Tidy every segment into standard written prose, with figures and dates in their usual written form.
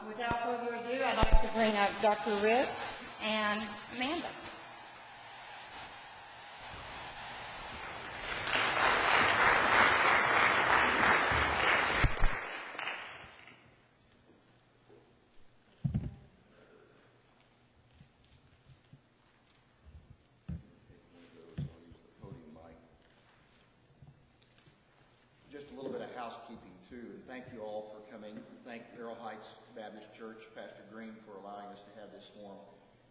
Without further ado, I'd like to bring up Dr. Ritz and Amanda. Just a little bit of housekeeping too, and thank you all for coming. Thank Arrow Heights Baptist Church, Pastor Green, for allowing us to have this forum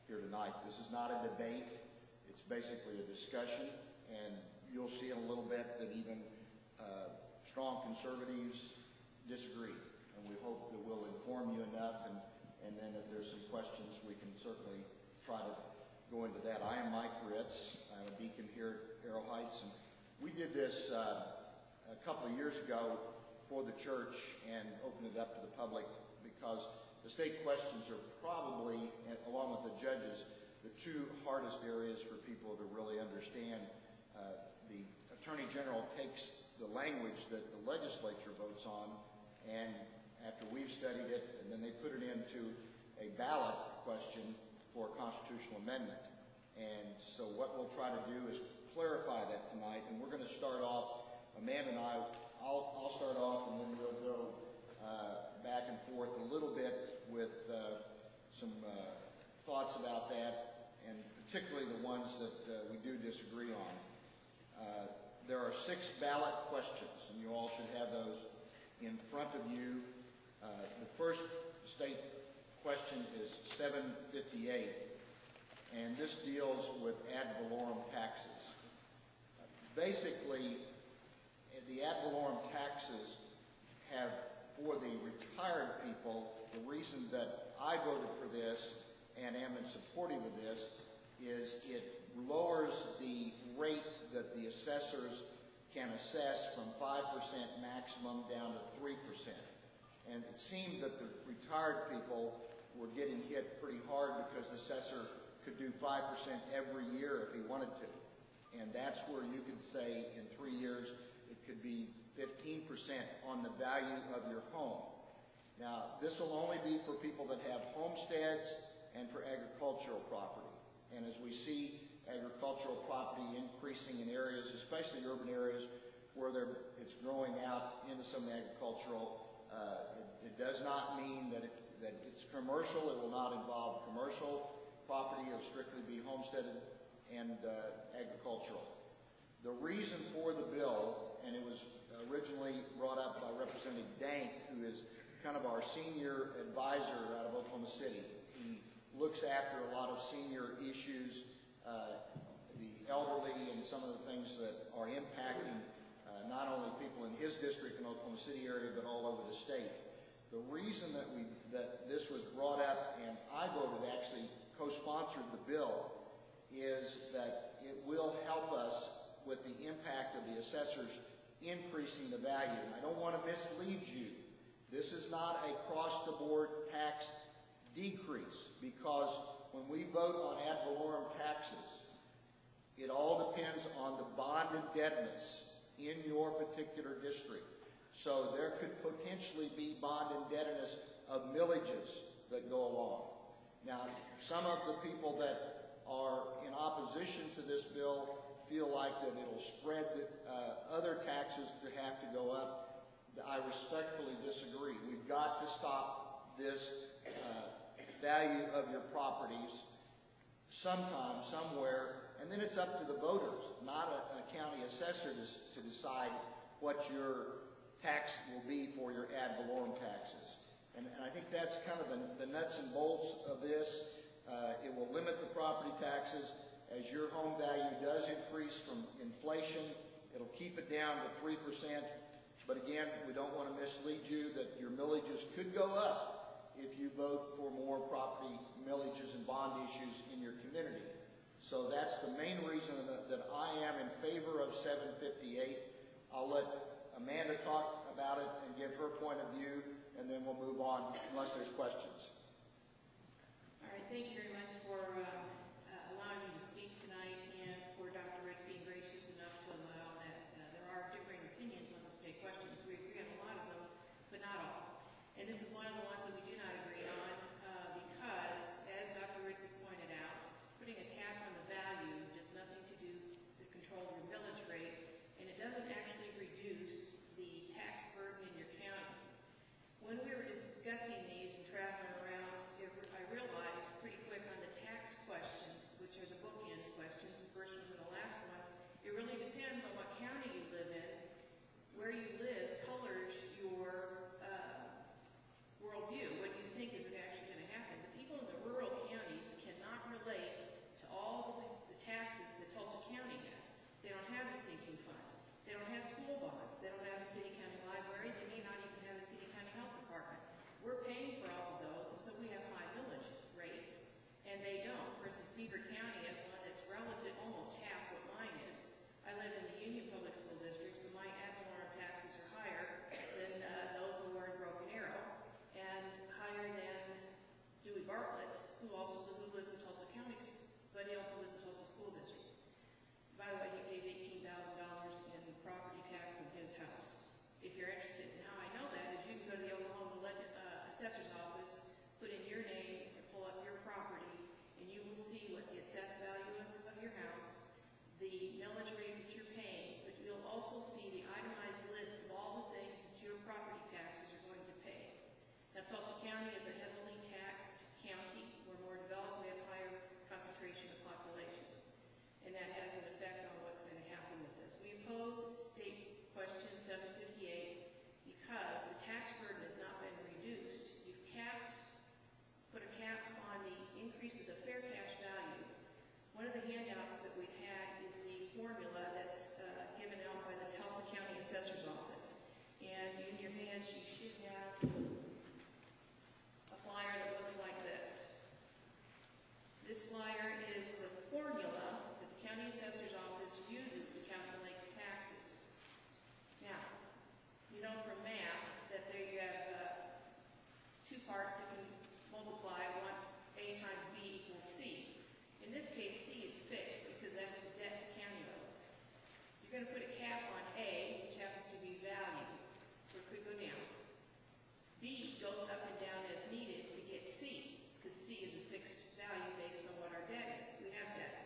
here tonight. This is not a debate. It's basically a discussion, and you'll see in a little bit that even strong conservatives disagree. And we hope that we'll inform you enough, and then if there's some questions, we can certainly try to go into that. I am Mike Ritz. I'm a deacon here at Arrow Heights, and we did this a couple of years ago for the church and opened it up to the public because the state questions are probably, along with the judges, the two hardest areas for people to really understand. The Attorney General takes the language that the legislature votes on, and after we've studied it, and then they put it into a ballot question for a constitutional amendment. And so what we'll try to do is clarify that tonight, and we're going to start off. Amanda and I'll start off, and then we'll go back and forth a little bit with some thoughts about that, and particularly the ones that we do disagree on. There are 6 ballot questions, and you all should have those in front of you. The first state question is 758, and this deals with ad valorem taxes. Basically, the ad valorem taxes have, for the retired people, the reason that I voted for this and am in supportive of this is it lowers the rate that the assessors can assess from 5% maximum down to 3%. And it seemed that the retired people were getting hit pretty hard because the assessor could do 5% every year if he wanted to. And that's where you could say in 3 years it could be 15% on the value of your home. Now, this will only be for people that have homesteads and for agricultural property. And as we see agricultural property increasing in areas, especially urban areas, where it's growing out into some agricultural, it does not mean that it's commercial. It will not involve commercial property. It will strictly be homesteaded and agricultural. The reason for the bill, and it was originally brought up by Representative Dank, who is kind of our senior advisor out of Oklahoma City. He looks after a lot of senior issues, the elderly, and some of the things that are impacting not only people in his district in Oklahoma City area, but all over the state. The reason that this was brought up, and I voted, actually co-sponsored the bill, is that it will help us with the impact of the assessors increasing the value. And I don't want to mislead you. This is not a cross-the-board tax decrease, because when we vote on ad valorem taxes, it all depends on the bond indebtedness in your particular district. So there could potentially be bond indebtedness of millages that go along. Now, some of the people that are in opposition to this bill feel like that it'll spread other taxes to have to go up. I respectfully disagree. We've got to stop this value of your properties sometime, somewhere, and then it's up to the voters, not a county assessor to decide what your tax will be for your ad valorem taxes. And I think that's kind of the nuts and bolts of this. It will limit the property taxes. As your home value does increase from inflation, it'll keep it down to 3%. But again, we don't want to mislead you that your millages could go up if you vote for more property millages and bond issues in your community. So that's the main reason that I am in favor of 758. I'll let Amanda talk about it and give her point of view, and then we'll move on unless there's questions. All right, thank you very much for allowing me to speak tonight, and for Dr. Ritz being gracious enough to allow that there are differing opinions on the state questions. We agree on a lot of them, but not all. And this is one of the ones that we do not agree on. bonds. They don't have a city-county library. They may not even have a city-county health department. We're paying for all of those, and so we have high millage rates, and they don't. For instance, Beaver County has one that's relative, almost half what mine is. I live in the Union Public School District, so my ad valorem taxes are higher than those who are in Broken Arrow, and higher than Dewey Bartlett's, who lives in Tulsa County, but he also lives in Tulsa School District. By the way, he pays $18,000 in property tax in his house. If you're interested in how I know that, is you can go to the Oklahoma assessor's office, put in your name, and pull up your property, and you will see what the assessed value is of your house, the millage rate that you're paying, but you'll also see the itemized list of all the things that your property taxes are going to pay. Now, Tulsa County is a heavily taxed county. We're more developed. We have higher concentration of population. And that has an effect on what's going to happen with this. We oppose State Question 758 because the tax burden has not been reduced. You've put a cap on the increase of the fair cash value. One of the handouts that we've had is the formula that's given out by the Tulsa County Assessor's Office. And in your hands, you should have a flyer that looks like this. This flyer is the formula that the County Assessor's Office uses to calculate the taxes. Now, you know from math that there you have two parts that can multiply. One, A times B equals C. In this case, C is fixed because that's the debt the county owes. You're going to put a cap on A, which happens to be value, or it could go down. B goes up and down as needed to get C, because C is a fixed value based on what our debt is. We have debt.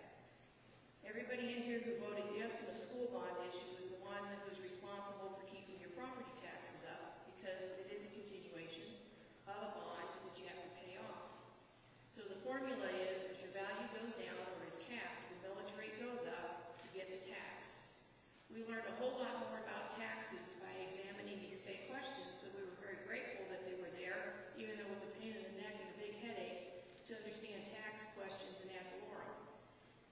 Everybody in here who voted yes on the school bond issue is the one that was responsible for keeping your property taxes up, because it is a continuation of a bond that you have to pay off. So the formula is, as your value goes down or is capped, the millage rate goes up to get the tax. We learned a whole lot more about taxes by examining these state questions, so we were very grateful that they were there, even though it was a pain in the neck and a big headache to understand tax questions in ad valorem.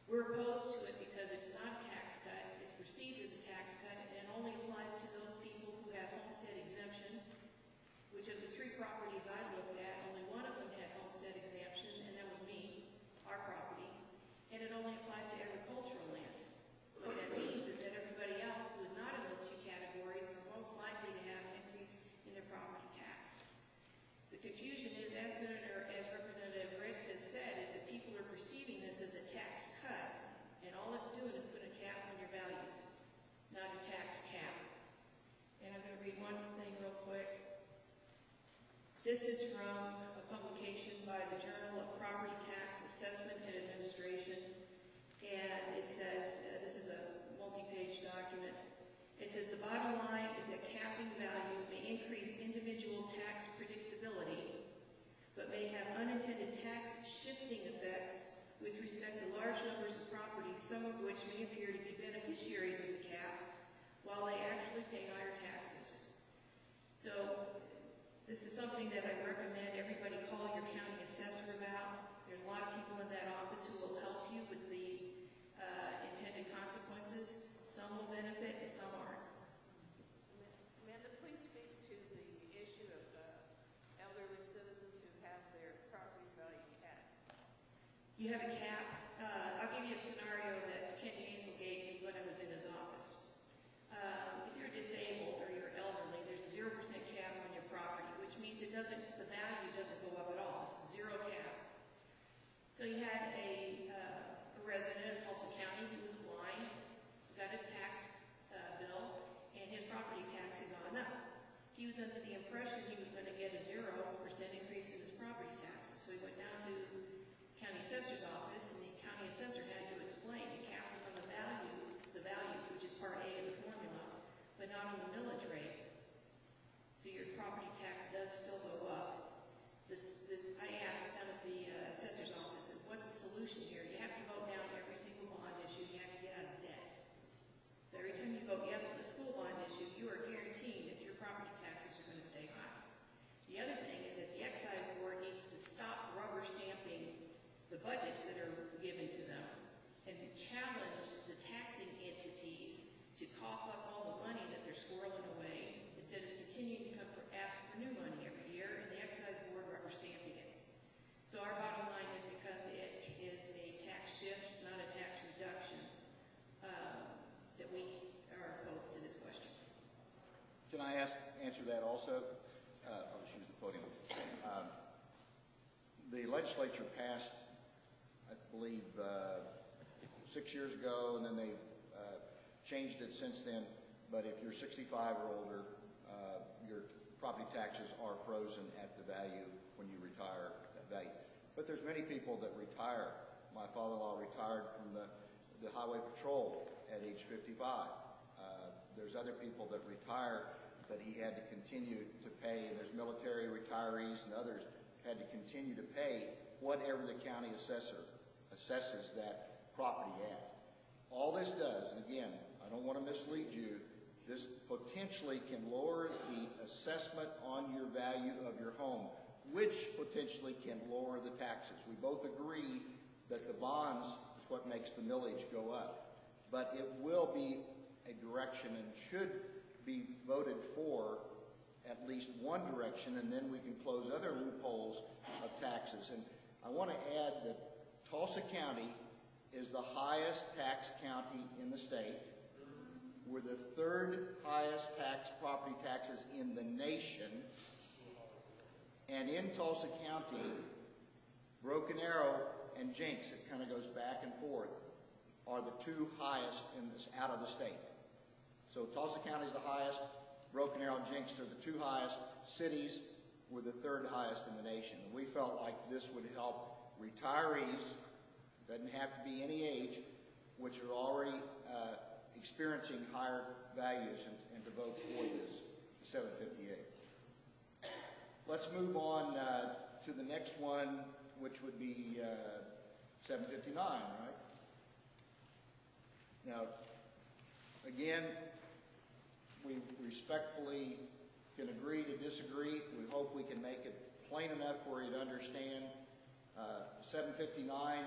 We're opposed to it because it's not a tax cut, it's perceived as a tax cut, and it only applies to those people who have homestead exemption, which of the three properties I looked at, only one of them had homestead exemption, and that was me, our property, and it only applies to agricultural land. What that means is that everybody else who is not in those two categories are most likely to have an increase in their property tax. The confusion is, as Representative Ritz has said, is that people are perceiving this as a tax cut, and all it's doing is putting a cap on your values, not a tax cap. And I'm going to read one thing real quick. This is from a publication by the Journal of Property Tax Assessment and Administration, and it says, this is a multi-page document, it says the bottom line is that capping values may increase individual tax predictability, but may have unintended tax shifting effects with respect to large numbers of properties, some of which may appear to be beneficiaries of the caps, while they actually pay higher taxes. So this is something that I recommend everybody call your county assessor about. There's a lot of people in that office who will help you with the intended consequences. Some will benefit and some aren't. Amanda, please speak to the issue of elderly citizens who have their property value capped. You have a cap. I'll give you a scenario that Ken Hazel gave me when I was in his office. If you're disabled or you're elderly, there's a 0% cap on your property, which means the value doesn't go up at all. It's zero cap. So you had a resident of Tulsa County who was blind, got his tax bill, and his property tax had gone up. He was under the impression he was going to get a 0% increase in his property taxes. So he went down to the county assessor's office, and the county assessor had to explain the cap was on the value, which is part A of the formula, but not on the millage rate. So your property tax does still go up. I asked down at the assessor's office, what's the solution here? You have to vote down every single bond issue. You have to get out of debt. So every time you vote yes on the school bond issue, you are guaranteeing that your property taxes are going to stay high. The other thing is that the excise board needs to stop rubber stamping the budgets that are given to them and challenge the taxing entities to cough up all the Can I answer that also? I'll just use the podium. The legislature passed, I believe, 6 years ago, and then they changed it since then. But if you're 65 or older, your property taxes are frozen at the value when you retire, that value. But there's many people that retire. My father-in-law retired from the highway patrol at age 55. There's other people that retire, but he had to continue to pay. And there's military retirees and others had to continue to pay whatever the county assessor assesses that property at. All this does, and again, I don't want to mislead you, this potentially can lower the assessment on your value of your home, which potentially can lower the taxes. We both agree that the bonds is what makes the millage go up, but it will be a direction and should be voted for at least one direction, and then we can close other loopholes of taxes. And I want to add that Tulsa County is the highest tax county in the state. We're the third highest property taxes in the nation. And in Tulsa County, Broken Arrow and Jenks, it kind of goes back and forth, are the two highest out of the state. So Tulsa County is the highest, Broken Arrow and Jenks are the two highest cities. We're the third highest in the nation. And we felt like this would help retirees, doesn't have to be any age, which are already experiencing higher values, and to vote for this 758. Let's move on to the next one, which would be 759, right? Now, again, we respectfully can agree to disagree. We hope we can make it plain enough for you to understand. 759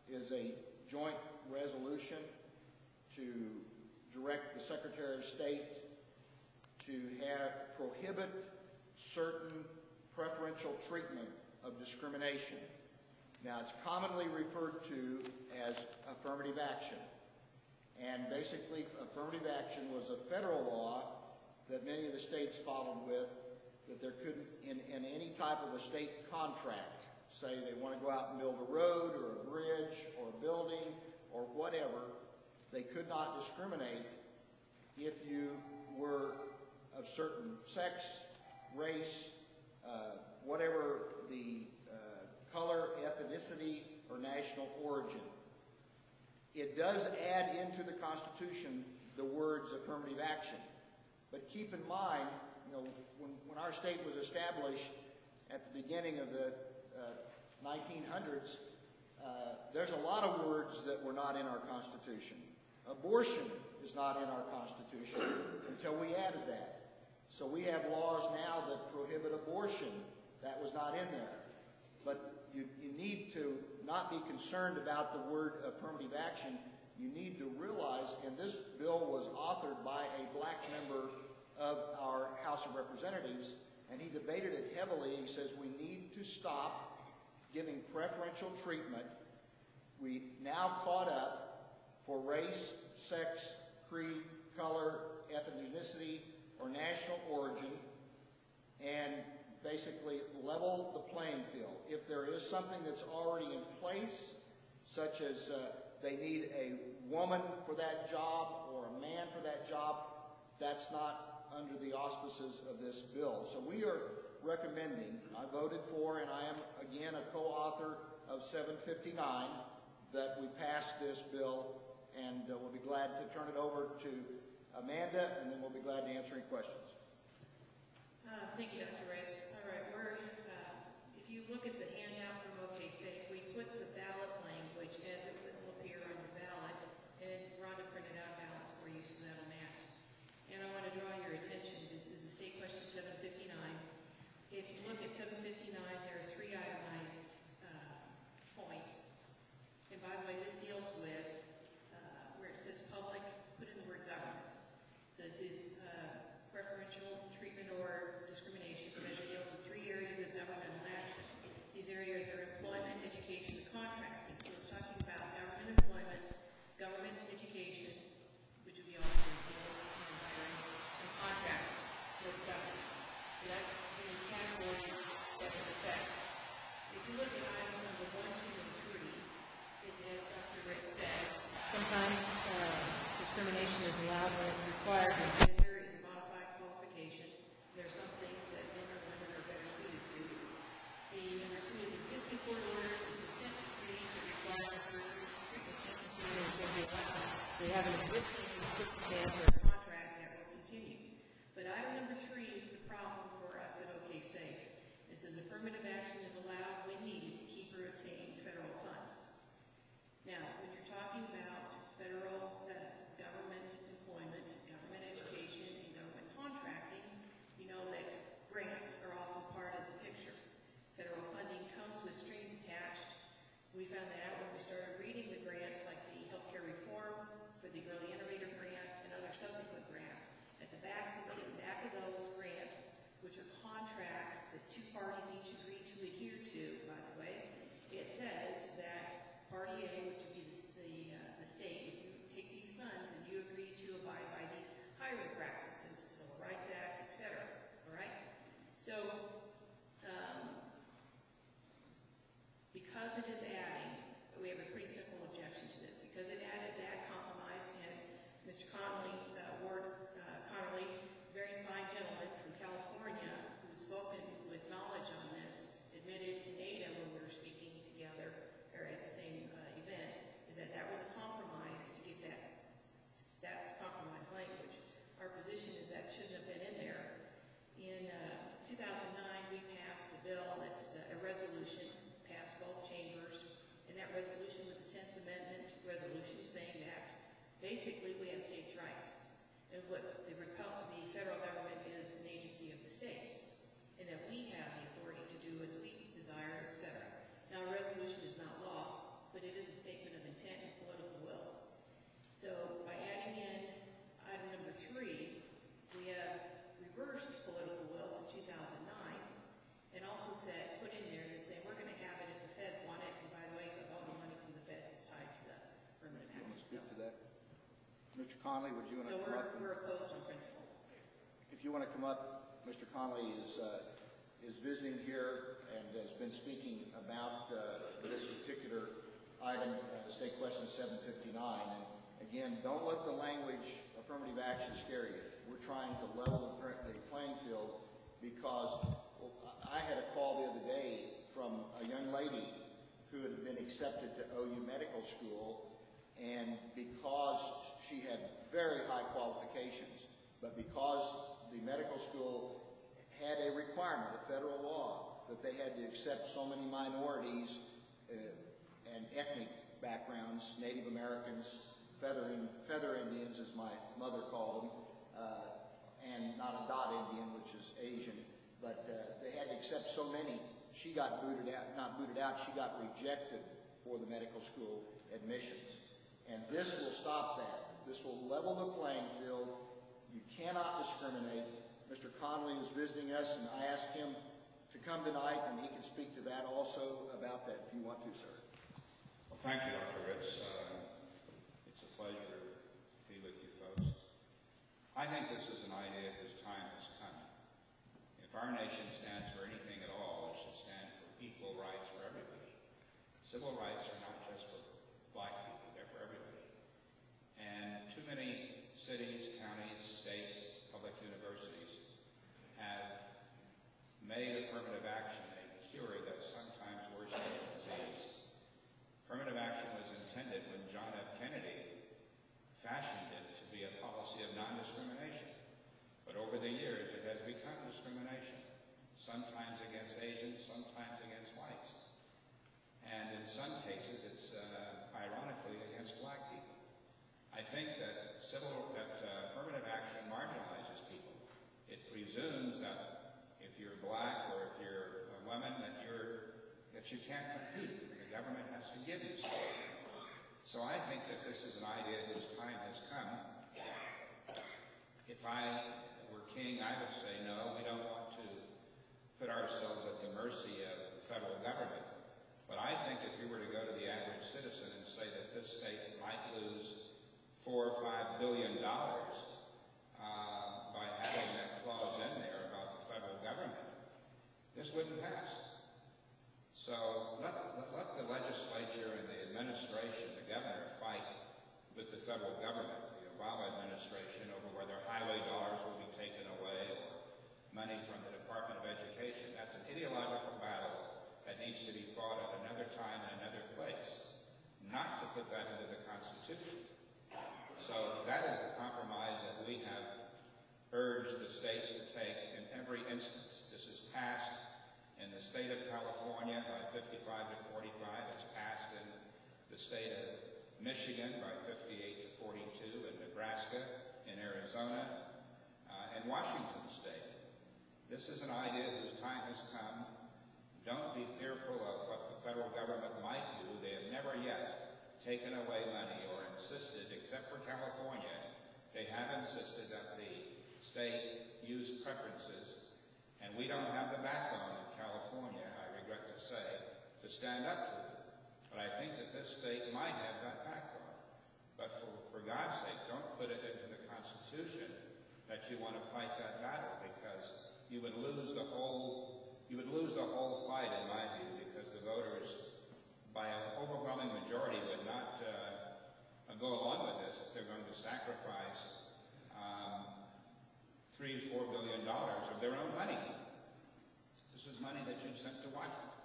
is a joint resolution to direct the Secretary of State to prohibit certain preferential treatment of discrimination. Now, it's commonly referred to as affirmative action. And basically, affirmative action was a federal law that many of the states followed with, that there couldn't, in any type of a state contract, say they want to go out and build a road or a bridge or a building or whatever, they could not discriminate if you were of certain sex, race, whatever the color, ethnicity, or national origin. It does add into the Constitution the words affirmative action. But keep in mind, when our state was established at the beginning of the 1900s, there's a lot of words that were not in our Constitution. Abortion is not in our Constitution until we added that. So we have laws now that prohibit abortion. That was not in there. But you need to not be concerned about the word affirmative action. You need to realize, and this bill was authored by a black member of our House of Representatives, and he debated it heavily. He says we need to stop giving preferential treatment. We now caught up for race, sex, creed, color, ethnicity, or national origin, and basically level the playing field. If there is something that's already in place, such as they need a woman for that job or a man for that job, that's not under the auspices of this bill. So we are recommending, I voted for, and I am again a co-author of 759, that we pass this bill, and we'll be glad to turn it over to Amanda, and then we'll be glad to answer any questions. Thank you, Dr. Ritz. All right, if you look at the handout from OKSAFE, we put the ballot language as it will appear on your ballot, and Rhonda printed out ballots for you, so that'll match. And I want to draw your attention to this is State Question 759. If you look at 759, there are three itemized points. And by the way, this deals with where it says public, put in the word government. So this is preferential treatment or discrimination provision deals with three areas of governmental action. These areas are employment, education, and contracting. So it's talking about government employment, government education, which would be all the employees, and hiring, and contracting. But item number 3 is the problem for us at OK Safe. It says affirmative action is allowed when needed to keep or obtain federal funds. Now, when you're talking about federal government employment, government education, and government contracting, you know that grants are often part of the picture. Federal funding comes with strings attached. We found that out when we started reading the grants, like the healthcare reform for the early innovator grant and other subsequent grants. At the back of those grants, which are contracts that 2 parties each agree to adhere to, by the way, it says that party A, which would be the state, if you take these funds and you agree to abide by these hiring practices, the Civil Rights Act, etc. All right? So, because it is adding, we have a pretty simple objection to this, because it added that compromise, and Mr. Connolly, Connerly, very fine gentleman from California, who's spoken with knowledge on this, admitted in Ada when we were speaking together, or at the same event, is that that was a compromise to get that's compromise language. Our position is that shouldn't have been in there. In 2009, we passed a bill that's a resolution, passed both chambers, and that resolution was the 10th Amendment resolution saying that basically we have states' rights. And what the federal government is an agency of the states, and that we have the authority to do as we desire, etc. Now, a resolution is not law, but it is a statement of intent and political will. So, by adding in item number 3, we have reversed political will from 2009, and also said, put in there, to say we're going to have it if the feds want it, and by the way, all the money from the feds is tied to the affirmative action. You want to speak to that? Mr. Connolly, would you want to come up? So we're opposed on principle. If you want to come up, Mr. Connolly is visiting here and has been speaking about this particular item, State Question 759. And again, don't let the language affirmative action scare you. We're trying to level the playing field because I had a call the other day from a young lady who had been accepted to OU Medical School, and because she had very high qualifications, but because the medical school had a requirement, a federal law, that they had to accept so many minorities and ethnic backgrounds, Native Americans, feather Indians, as my mother called them, and not a dot Indian, which is Asian, but they had to accept so many. She got booted out, not booted out, she got rejected for the medical school admissions. And this will stop that. This will level the playing field. You cannot discriminate. Mr. Connolly is visiting us, and I asked him to come tonight, and he can speak to that also about that if you want to, sir. Well, thank you, Dr. Ritz. It's a pleasure to be with you folks. I think this is an idea whose time has come. If our nation stands for anything at all, it should stand for equal rights for everybody. Civil rights are not just for black people, they're for everybody. And too many cities, counties, states, public universities have made affirmative action a cure that's sometimes worse than a disease. Affirmative action was intended when John F. Kennedy fashioned it to be a policy of non-discrimination. But over the years, it has become discrimination, sometimes against Asians, sometimes against whites. And in some cases, it's ironically against black people. I think that affirmative action marginalizes people. It presumes that if you're black or if you're a woman, that you can't compete. The government has to give you something. So I think that this is an idea whose time has come. If I were king, I would say, no, we don't want to put ourselves at the mercy of the federal government. But I think if you were to go to the average citizen and say that this state might lose $4 or $5 billion by having that clause in there about the federal government, this wouldn't pass. So let the legislature and the administration, the governor, fight with the federal government, the Obama administration, over whether highway dollars will be taken away or money from the Department of Education. That's an ideological battle that needs to be fought at another time and another place, not to put that into the Constitution. So that is the compromise that we have urged the states to take in every instance. This is passed in the state of California by 55 to 45. It's passed in the state of Michigan by 58 to 42, in Nebraska, in Arizona, and Washington State. This is an idea whose time has come. Don't be fearful of what the federal government might do. They have never yet taken away money or insisted, except for California, they have insisted that the state use preferences, and we don't have the backbone in California, I regret to say, to stand up to it. But I think that this state might have that backbone. But for God's sake, don't put it into the Constitution that you want to fight that battle, because you would lose the whole fight, in my view, because the voters, by an overwhelming majority, would not go along with this if they're going to sacrifice $3 or $4 billion of their own money. This is money that you've sent to Washington,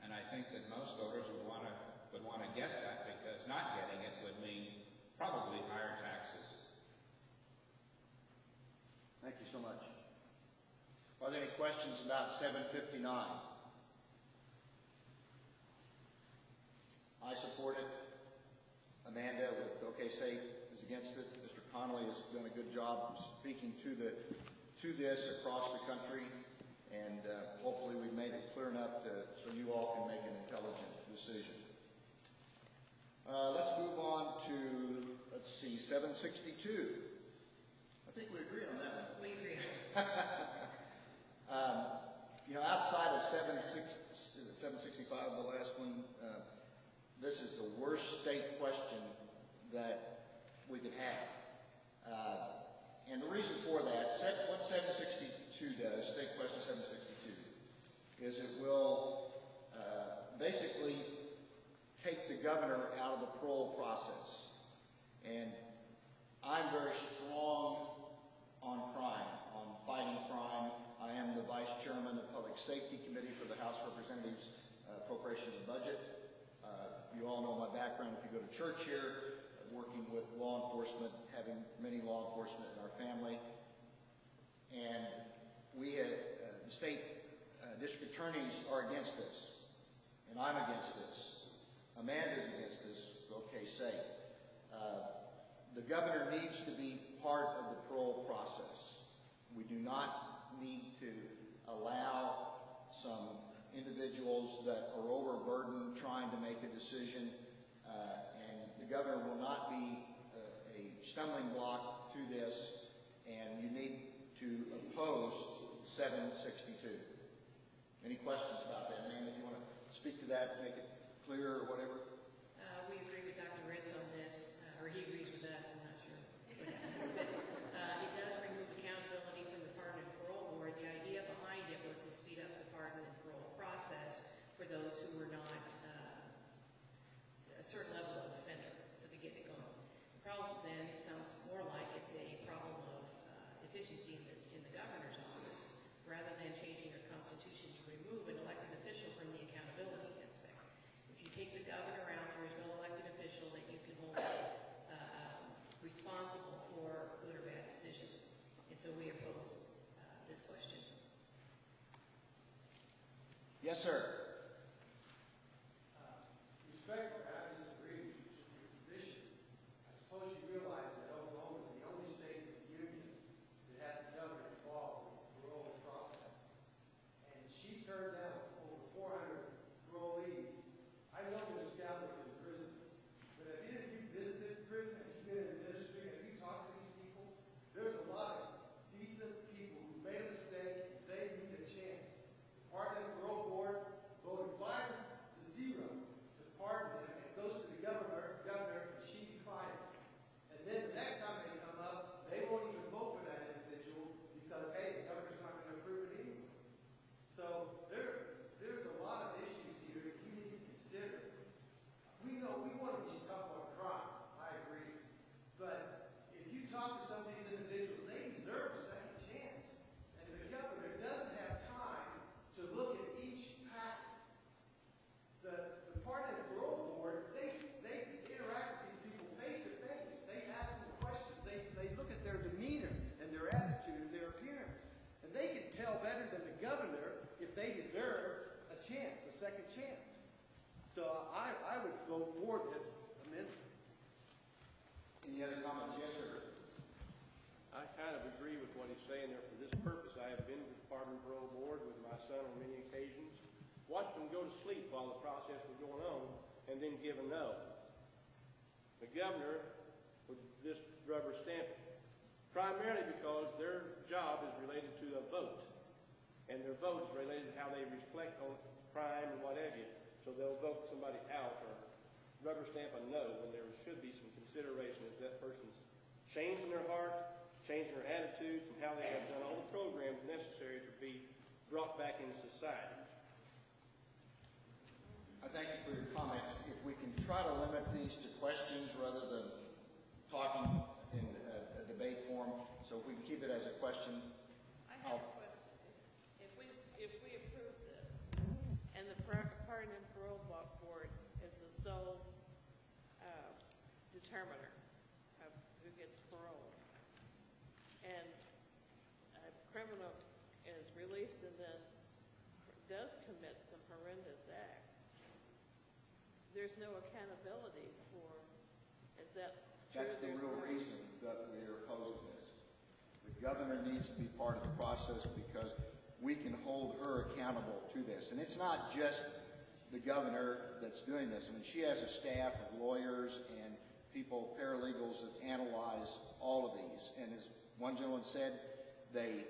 and I think that most voters would want to get that, because not getting it would mean probably higher taxes. Thank you so much. Are there any questions about 759? I support it. Amanda with OK Safe is against it. Mr. Connolly has done a good job speaking to this across the country, and hopefully we've made it clear enough so you all can make an intelligent decision. Let's move on to, let's see, 762. I think we agree on that one. We agree. Outside of 765, the last one, this is the worst state question that we could have. And the reason for that, what 762 does, state question 762, is it will basically take the governor out of the parole process. And I'm very strong on crime, on fighting crime. I am the vice chairman of the Public Safety Committee for the House of Representatives Appropriations and Budget. You all know my background if you go to church here, working with law enforcement, having many law enforcement in our family. And we had, the state district attorneys are against this, and I'm against this. Amanda's against this, OK Safe. The governor needs to be part of the parole process. We do not need to allow some individuals that are overburdened trying to make a decision, and the governor will not be a stumbling block to this, and you need to oppose 762. Any questions about that? Ma'am, if you want to speak to that, make it clear or whatever. We agree with Dr. Ritz on this, or he agrees with us, I'm not sure. It does remove accountability from the Pardon and Parole Board. The idea behind it was to speed up the pardon and parole process for those who were not a certain level of offender, so to get it going. The problem then, it sounds more like it's a problem of efficiency in the governor's office, rather than changing our constitution to remove an elected official from the accountability aspect. If you take the governor out, there is no elected official that you can hold responsible for good or bad decisions. And so we oppose this question. Yes, sir. Respectfully, I disagree with your position. I suppose you realize that Oklahoma is the only state in the union that has a governor involved in the parole process. And she turned down over 400 parolees. I know there's scoundrels in prisons, but have you visited prison? Have you been in ministry? Have you talked to these people? There's a lot of decent people who made a mistake. They need a chance. The Pardon and Parole Board hand than the governor if they deserve a chance, a second chance. So I would vote for this amendment. Any other comments? Yes, sir. I kind of agree with what he's saying there. For this purpose, I have been to the Department of Parole Board with my son on many occasions, watched them go to sleep while the process was going on, and then give a no. The governor would just rubber stamp it, primarily because their job is related to a vote, and their vote is related to how they reflect on crime and what have you. So they'll vote somebody out or rubber stamp a no when there should be some consideration if that person's changing their heart, changing their attitudes, and how they have done all the programs necessary to be brought back into society. I thank you for your comments. If we can try to limit these to questions rather than talking in a debate form, so if we can keep it as a question. I have a question. If we approve this, and the Pardon and Parole Board is the sole determiner of who gets parole, and a criminal is released and then does commit some horrendous act, there's no accountability for, is that true? That's the real reason that we are opposing this. The governor needs to be part of the process because we can hold her accountable to this. And it's not just the governor that's doing this. I mean, she has a staff of lawyers and people, paralegals, that analyze all of these. And as one gentleman said, they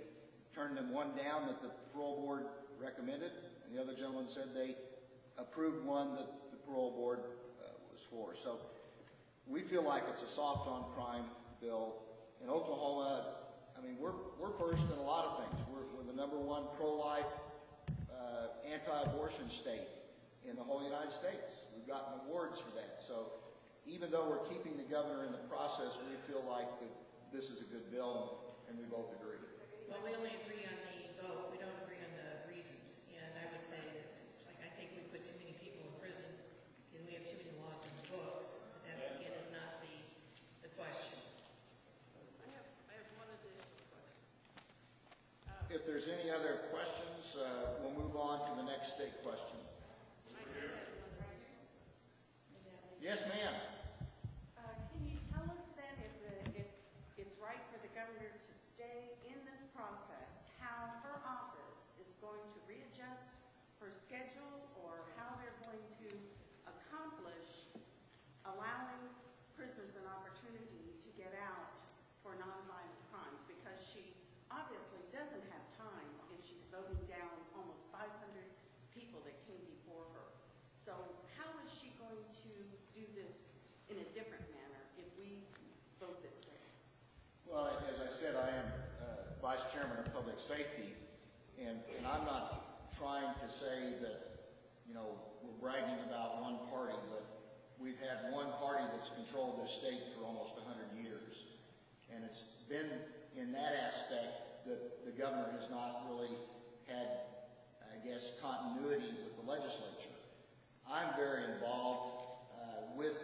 turned them one down that the parole board recommended, and the other gentleman said they approved one that the parole board was for. So we feel like it's a soft on crime bill. In Oklahoma, I mean, we're first in a lot of things. We're the #1 pro-life, anti-abortion state in the whole United States. We've gotten awards for that. So even though we're keeping the governor in the process, we feel like that this is a good bill, and we both agree. Well, we only agree on the vote. We don't agree on the reasons. And I would say that it's like, I think we put too many people in prison and we have too many laws in the books. That, again, is not the question. I have one additional question. If there's any other questions, we'll move on to the next state question. Yes, ma'am. Can you tell us then if it's right for the governor to stay in this process, how her office is going to readjust her schedule, or how they're going to accomplish allowing prisoners an opportunity to get out for nonviolent crimes? Because she obviously doesn't have time if she's voting down almost 500 people that came before her. So how is she going to do this in a different manner if we vote this way? Well, as I said, I am Vice Chairman of Public Safety, and I'm not trying to say that, you know, we're bragging about one party, but we've had one party that's controlled this state for almost 100 years. And it's been in that aspect that the governor has not really had, I guess, continuity with the legislature. I'm very involved with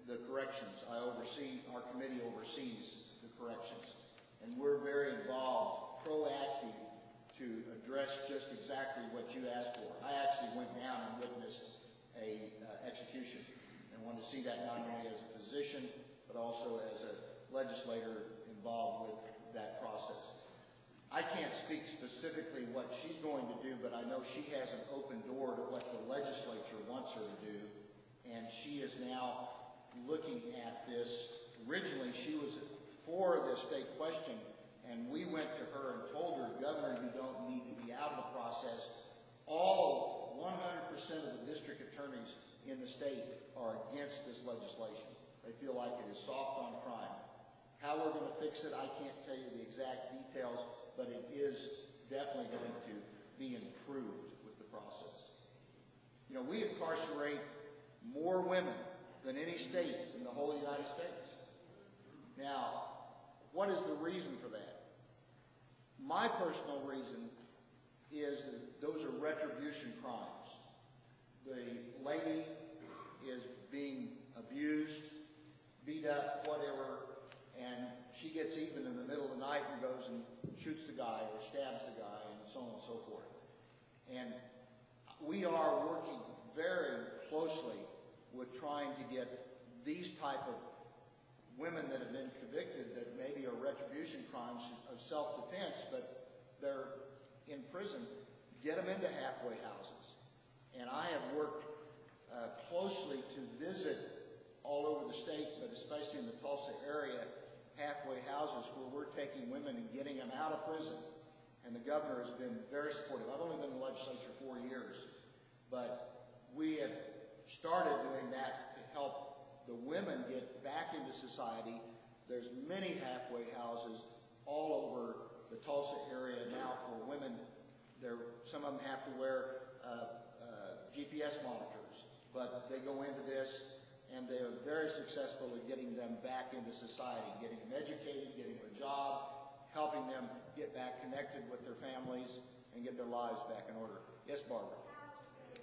the corrections. Our committee oversees the corrections. And we're very involved, proactive, to address just exactly what you asked for. I actually went down and witnessed a execution and wanted to see that not only as a physician, but also as a legislator involved with that process. I can't speak specifically what she's going to do, but I know she has an open door to what the legislature wants her to do, and she is now looking at this. Originally, she was for the state question, and we went to her and told her, Governor, you don't need to be out of the process. All 100% of the district attorneys in the state are against this legislation. They feel like it is soft on crime. How we're going to fix it, I can't tell you the exact details, but it is definitely going to be improved with the process. You know, we incarcerate more women than any state in the whole United States. Now, what is the reason for that? My personal reason is that those are retribution crimes. The lady is being abused, beat up, whatever, and she gets even in the middle of the night and goes and shoots the guy or stabs the guy and so on and so And we are working very closely with trying to get these type of women that have been convicted that maybe are retribution crimes of self-defense, but they're in prison, get them into halfway houses. And I have worked closely to visit all over the state, but especially in the Tulsa area, halfway houses where we're taking women and getting them out of prison. And the governor has been very supportive. I've only been in the legislature 4 years, but we have started doing that to help the women get back into society. There's many halfway houses all over the Tulsa area now for women. Some of them have to wear GPS monitors, but they go into this and they are very successful at getting them back into society, getting them educated, getting them a job, helping them get back connected with their families and get their lives back in order. Yes, Barbara? How is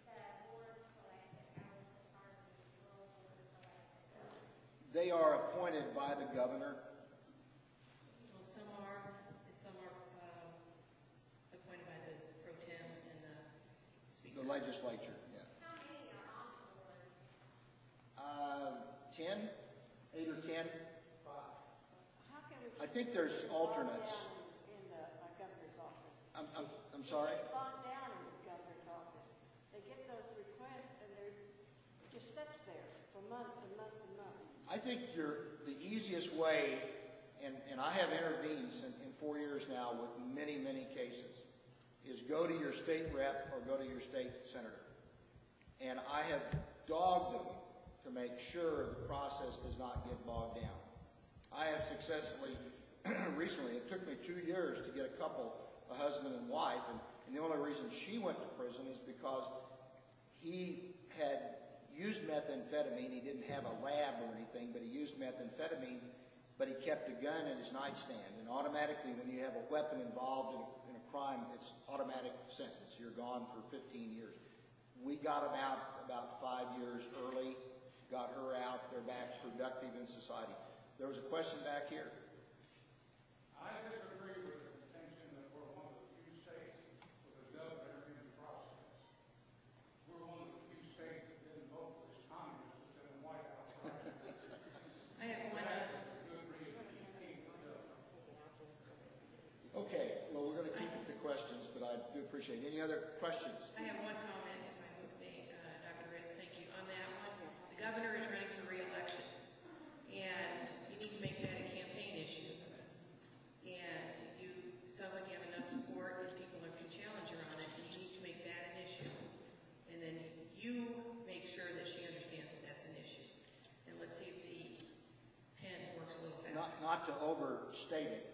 the board selected? How is the party role selected? They are appointed by the governor. Well, some are appointed by the pro tem and the speaker. The legislature, yeah. How many are on the board? 10? 8 or 10? How can we I think there's alternates. in the governor's office? I'm sorry? They've gone down in the governor's office. They get those requests and they're just sits there for months and months and months. I think the easiest way, and I have intervened in 4 years now with many, many cases, is go to your state rep or go to your state senator. And I have dogged them to make sure the process does not get bogged down. I have successfully, recently, it took me 2 years to get a couple, a husband and wife, and the only reason she went to prison is because he had used methamphetamine. He didn't have a lab or anything, but he used methamphetamine, but he kept a gun in his nightstand. And automatically, when you have a weapon involved in a crime, it's automatic sentence. You're gone for 15 years. We got him out about 5 years early, got her out. They're back productive in society. There was a question back here. I disagree with the contention that we're one of the few states with a governor in the process. We're one of the few states that didn't vote for this communist instead of White House. I have one. That's a good reason to keep the governor. Okay, well, we're going to keep it to questions, but I do appreciate it. Any other questions? I have one comment, if I may, Dr. Ritz, thank you. On that one, the governor is running for re-election, and you need to make that a campaign issue. And sounds like you have enough support, and people can challenge her on it, and you need to make that an issue. And then you make sure that she understands that that's an issue. And let's see if the pen works a little faster. Not to overstate it,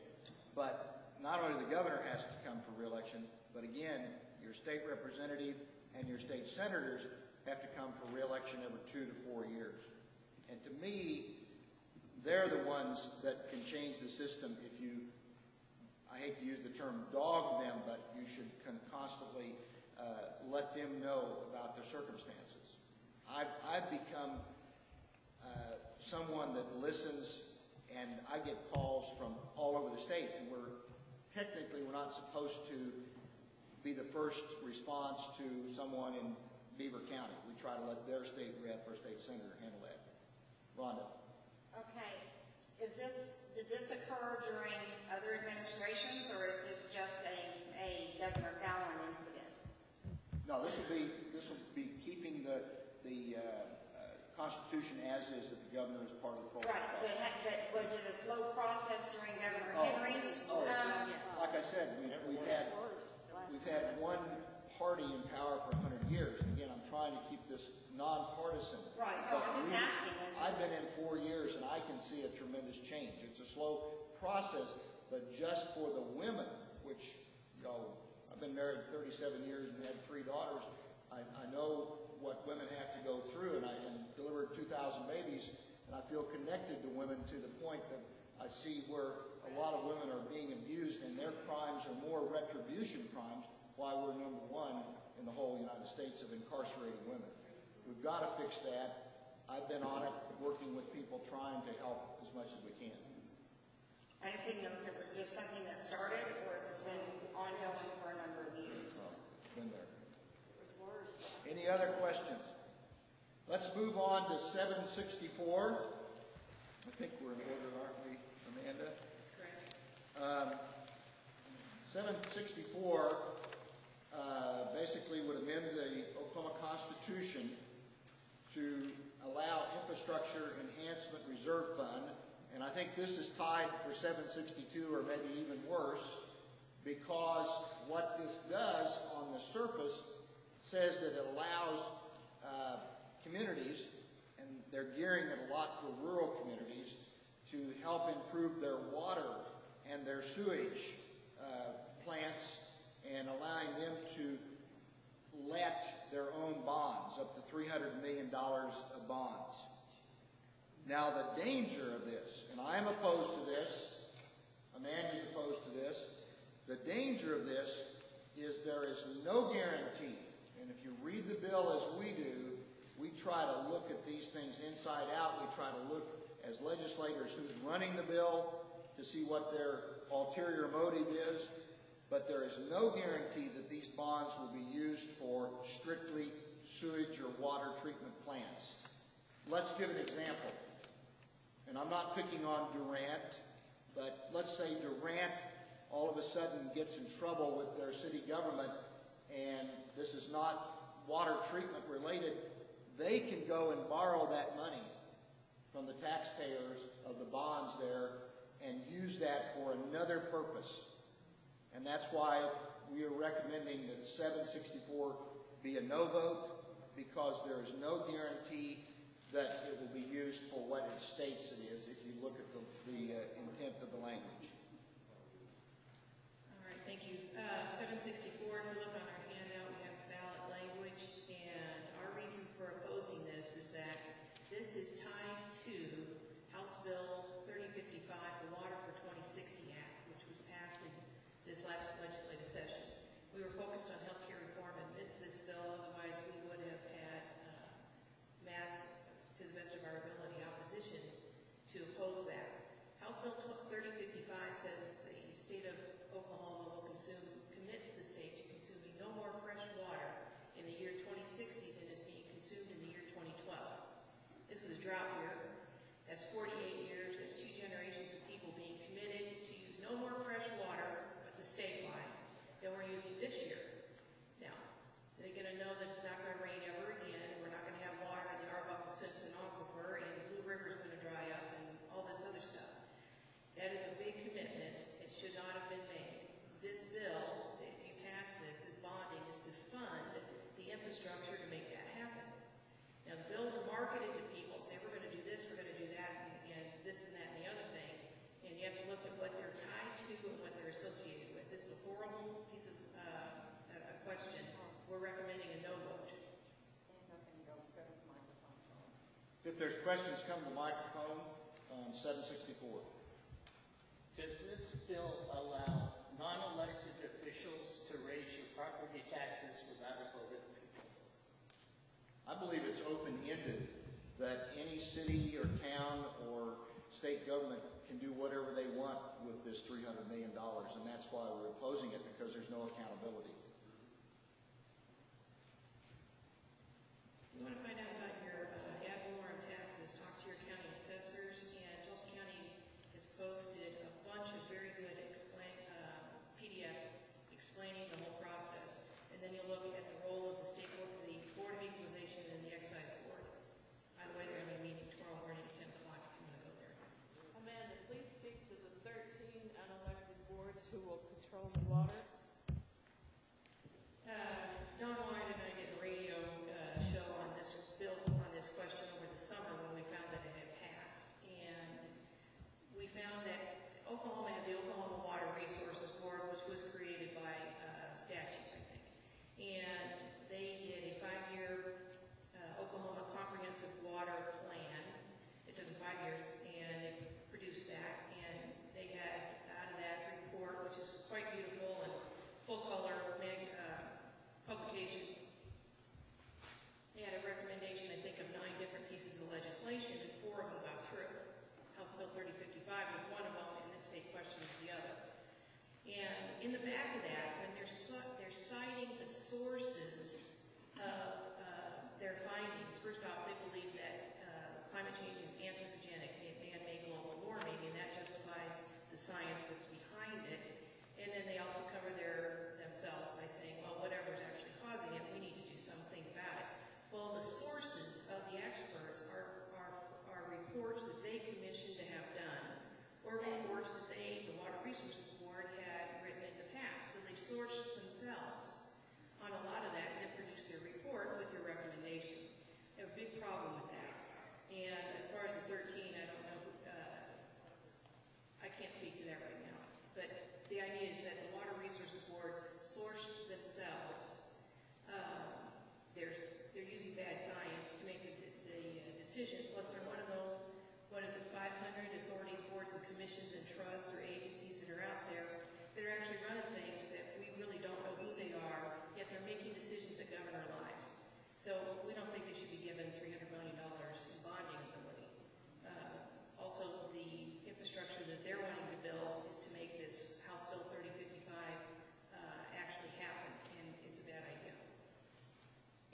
but not only the governor has to come for re-election, but again, your state representative and your state senators have to come for re-election every 2 to 4 years. And to me, they're the ones that can change the system if you, I hate to use the term dog them, but you should constantly let them know about their circumstances. I've become someone that listens, and I get calls from all over the state, and we're not supposed to be the first response to someone in Beaver County. We try to let their state rep or state senator handle that. Rhonda. Okay, did this occur during other administrations, or is this just a Governor Fallon incident? No, this will be keeping the Constitution as is, that the governor is part of the protocol. Right, but was it a slow process during Governor Henry's? Like I said, we've had one party in power for 100 years. And again, I'm trying to keep this nonpartisan. Right, no, I'm just asking this. I've been in 4 years, and I can see a tremendous change. It's a slow process, but just for the women, which, I've been married 37 years and had 3 daughters. I know what women have to go through, and I delivered 2,000 babies, and I feel connected to women to the point that I see where a lot of women are being abused, and their crimes are more retribution crimes, why we're #1 in the whole United States of incarcerating women. We've got to fix that. I've been on it, working with people, trying to help as much as we can. I just didn't know if it was just something that started or if it's been ongoing for a number of Any other questions? Let's move on to 764. I think we're in order, aren't we, Amanda? That's correct. 764 basically would amend the Oklahoma Constitution to allow infrastructure enhancement reserve fund, and I think this is tied for 762 or maybe even worse, because what this does on the surface says that it allows communities, and they're gearing it a lot for rural communities, to help improve their water and their sewage plants, and allowing them to let their own bonds, up to $300 million of bonds. Now the danger of this, and I'm opposed to this, Amanda's opposed to this, the danger of this is there is no guarantee, and if you read the bill as we do, we try to look at these things inside out. We try to look as legislators who's running the bill to see what their ulterior motive is, but there is no guarantee that these bonds will be used for strictly sewage or water treatment plants. Let's give an example. And I'm not picking on Durant, but let's say Durant all of a sudden gets in trouble with their city government, and this is not water treatment related. They can go and borrow that money from the taxpayers of the bonds there and use that for another purpose. And that's why we are recommending that 764 be a no vote, because there is no guarantee that it will be used for what it states it is if you look at the intent of the language. All right, thank you. 764, if you look on our handout, we have ballot language, and our reason for opposing this is that this is tied to House Bill 3055, the Water for 2060 Act, which was passed in this last legislative session. We were focused on healthcare reform and missed this bill, otherwise we would have had mass, to the best of our ability, opposition to oppose that. House Bill 3055 says the state of Oklahoma will commits the state to consuming no more fresh water in the year 2060 than is being consumed in the year 2012. This was a drought year. That's 48 years. That's 2 generations of people being committed to use no more fresh water, but the statewide, than we're using this year. Now, they're going to know that it's not going to rain ever again. We're not going to have water in the Arbuckle-Simpson Aquifer, and the Blue River is going to dry up, and all this other stuff. That is a big commitment. It should not have been made. This bill, if you pass this, is bonding, is to fund the infrastructure to make that happen. Now, the bills are marketed to people, saying we're going to do this, we're going to do that, and this and that and the other thing. And you have to look at what they're tied to and what they're associated with. This is a horrible piece of a question. We're recommending a no vote. If there's questions, come to the microphone on 764. Does this bill allow non-elected officials to raise your property taxes without a vote of the people? I believe it's open-ended, that any city or town or state government can do whatever they want with this $300 million, and that's why we're opposing it, because there's no accountability. You want to find out about your ad valorem taxes, talk to your county assessors, and Tulsa County has posted a bunch of very good PDFs explaining the whole process. And then you'll look at the role of the state board, the Board of Equalization, and the Excise Board. By the way, they're having a meeting tomorrow morning at 10 o'clock if you want to go there. Amanda, please speak to the 13 unelected boards who will control the water. Don White and I did a radio show on this bill, on this question over the summer when we found that it had passed. And we found that Oklahoma has the Oklahoma Water Resources Board, which was created by statute, I think. And they did a 5-year Oklahoma Comprehensive Water Plan. It took them 5 years, and they produced that. And they had out of that report, which is quite beautiful and full color publication. They had a recommendation, I think, of 9 different pieces of legislation, and 4 of them got through. House Bill 3055 was one of them, and the state question is the other. And in the back of that, when they're citing the sources of their findings. First off, they believe that climate change is anthropogenic, man-made global warming, and that justifies the science that's behind it. And then they also cover themselves by saying, well, whatever is actually causing it, we need to do something about it. Well, the sources of the experts are reports that they commissioned to have done, or reports that the Water Resources Board had written in the past. So they sourced themselves on a lot of that and then produced their report with their recommendation. I have a big problem with that. And as far as the 13, I don't know, I can't speak to that right now. But the idea is that the Water Resources Board sourced themselves. They're using bad science to make the decision. Plus, they're one of those, 500 authorities, boards, and commissions, and trusts, or agencies that are out there that are actually running things that we really don't know who they are, yet they're making decisions that govern our lives. So we don't think they should be given $300 million in bonding ability. Also, the infrastructure that they're wanting to build is to make this House Bill 3055 actually happen, and it's a bad idea.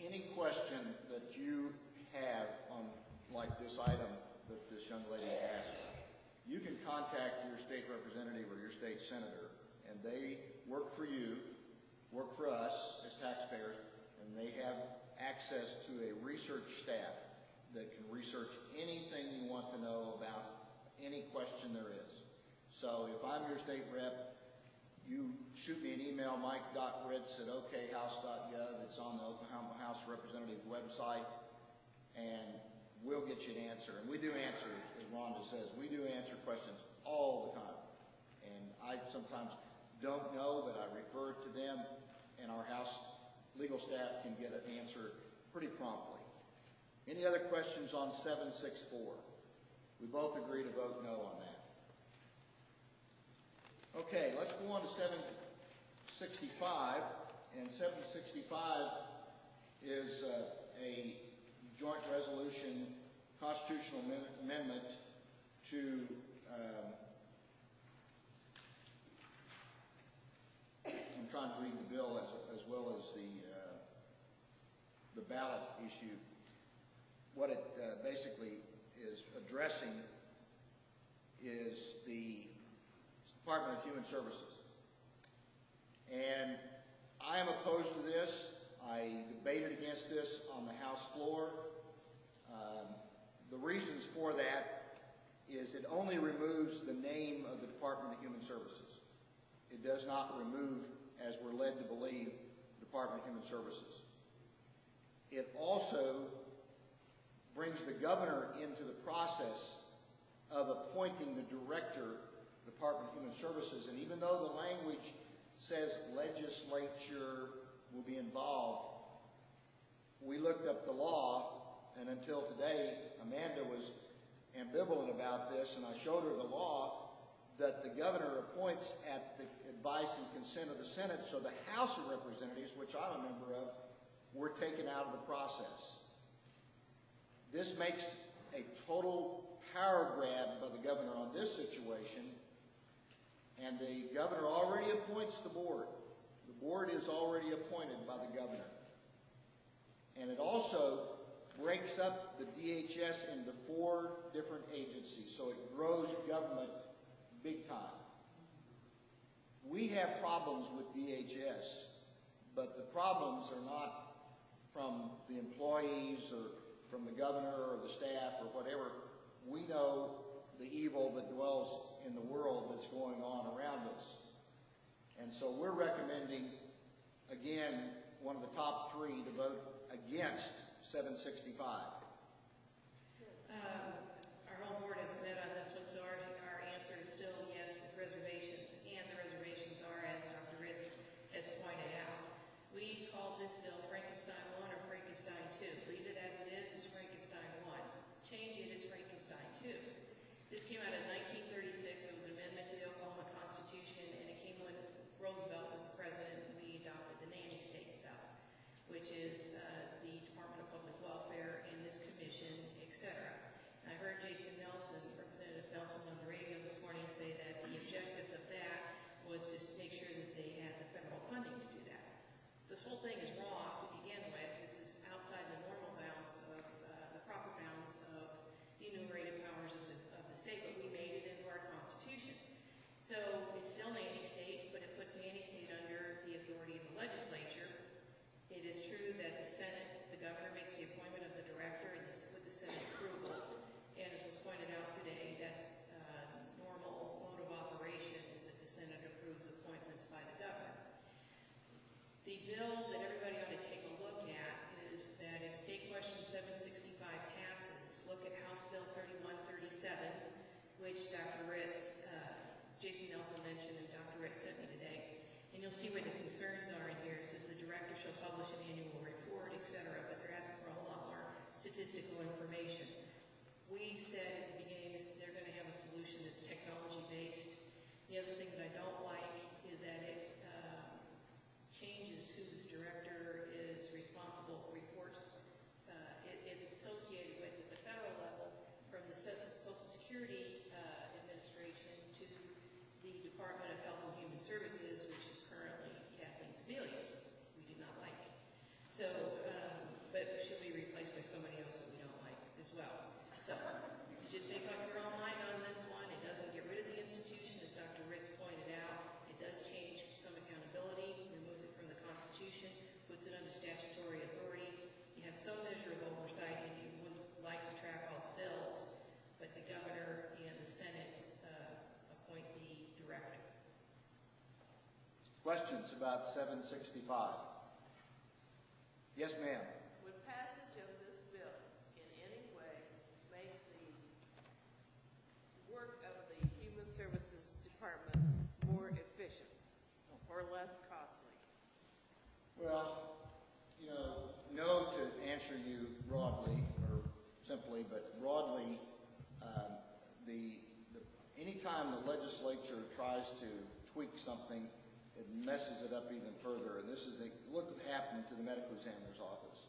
Any question that you have on like this item that this young lady asked, you can contact your state representative or your state senator, and they work for you, work for us as taxpayers, and they have access to a research staff that can research anything you want to know about any question there is. So if I'm your state rep, you shoot me an email, mike.ritz@okhouse.gov. It's on the Oklahoma House Representatives website, and we'll get you an answer. And we do answer, as Rhonda says, we do answer questions all the time. And I sometimes don't know, but I refer to them, and our House legal staff can get an answer pretty promptly. Any other questions on 764? We both agree to vote no on that. Okay, let's go on to 765. And 765 is a joint resolution, constitutional amendment to I'm trying to read the bill as well as the ballot issue. What it basically is addressing is the Department of Human Services. And I am opposed to this. I debated against this on the House floor. The reasons for that is it only removes the name of the Department of Human Services. It does not remove, as we're led to believe, the Department of Human Services. It also brings the governor into the process of appointing the director of the Department of Human Services. And even though the language says legislature will be involved, we looked up the law, and until today, Amanda was ambivalent about this, and I showed her the law that the governor appoints at the advice and consent of the Senate, so the House of Representatives, which I'm a member of, were taken out of the process. This makes a total power grab by the governor on this situation, and the governor already appoints the board. The board is already appointed by the governor. And it also breaks up the DHS into 4 different agencies, so it grows government big time. We have problems with DHS, but the problems are not from the employees or from the governor or the staff or whatever. We know the evil that dwells in the world that's going on around us. And so we're recommending, again, one of the top 3 to vote against 765. Our whole board hasn't met on this one, so our answer is still yes with reservations, and the reservations are, as Dr. Ritz has pointed out. We call this bill Frankenstein 1 or Frankenstein 2. Leave it as it is Frankenstein 1. Change it as Frankenstein 2. This came out in 1936. It was an amendment to the Oklahoma Constitution, and it came when Roosevelt was president, and we adopted the nanny state stuff, which is the Department of Public Welfare and this commission, etc. And I heard Jason Nelson, Representative Nelson, on the radio this morning say that the objective of that was to make sure that they had the federal funding to do that. This whole thing is wrong to begin with. This is outside the normal bounds So it's still nanny state, but it puts nanny state under the authority of the legislature. It is true that the Senate, the governor makes the appointment of the director with the Senate approval. And as was pointed out today, that's normal mode of operation is that the Senate approves appointments by the governor. The bill that everybody ought to take a look at is that if State Question 765 passes, look at House Bill 3137, which Dr. Ritz, Jason Nelson mentioned and Dr. Ritz sent me today. And you'll see where the concerns are in here. It says the director shall publish an annual report, etc., but they're asking for a whole lot more statistical information. We said at the beginning they're going to have a solution that's technology-based. The other thing that I don't like is that it changes who this director is responsible for reports. It is associated with at the federal level from the Social Security Administration to the Department of Health and Human Services, which is currently Kathleen Sebelius. We do not like. So, but she'll be replaced by somebody else that we don't like as well. So, you just make up your own mind on this one. It doesn't get rid of the institution, as Dr. Ritz pointed out. It does change some accountability, removes it from the Constitution, puts it under statutory authority. You have some measure of oversight if you would like to track all the bills, but the governor and the Senate appoint the director. Questions about 765? Yes, ma'am. Would passage of this bill in any way make the work of the Human Services Department more efficient or less costly? Well, no to answer you broadly or simply, but broadly, anytime the legislature tries to tweak something, it messes it up even further. And look what happened to the medical examiner's office.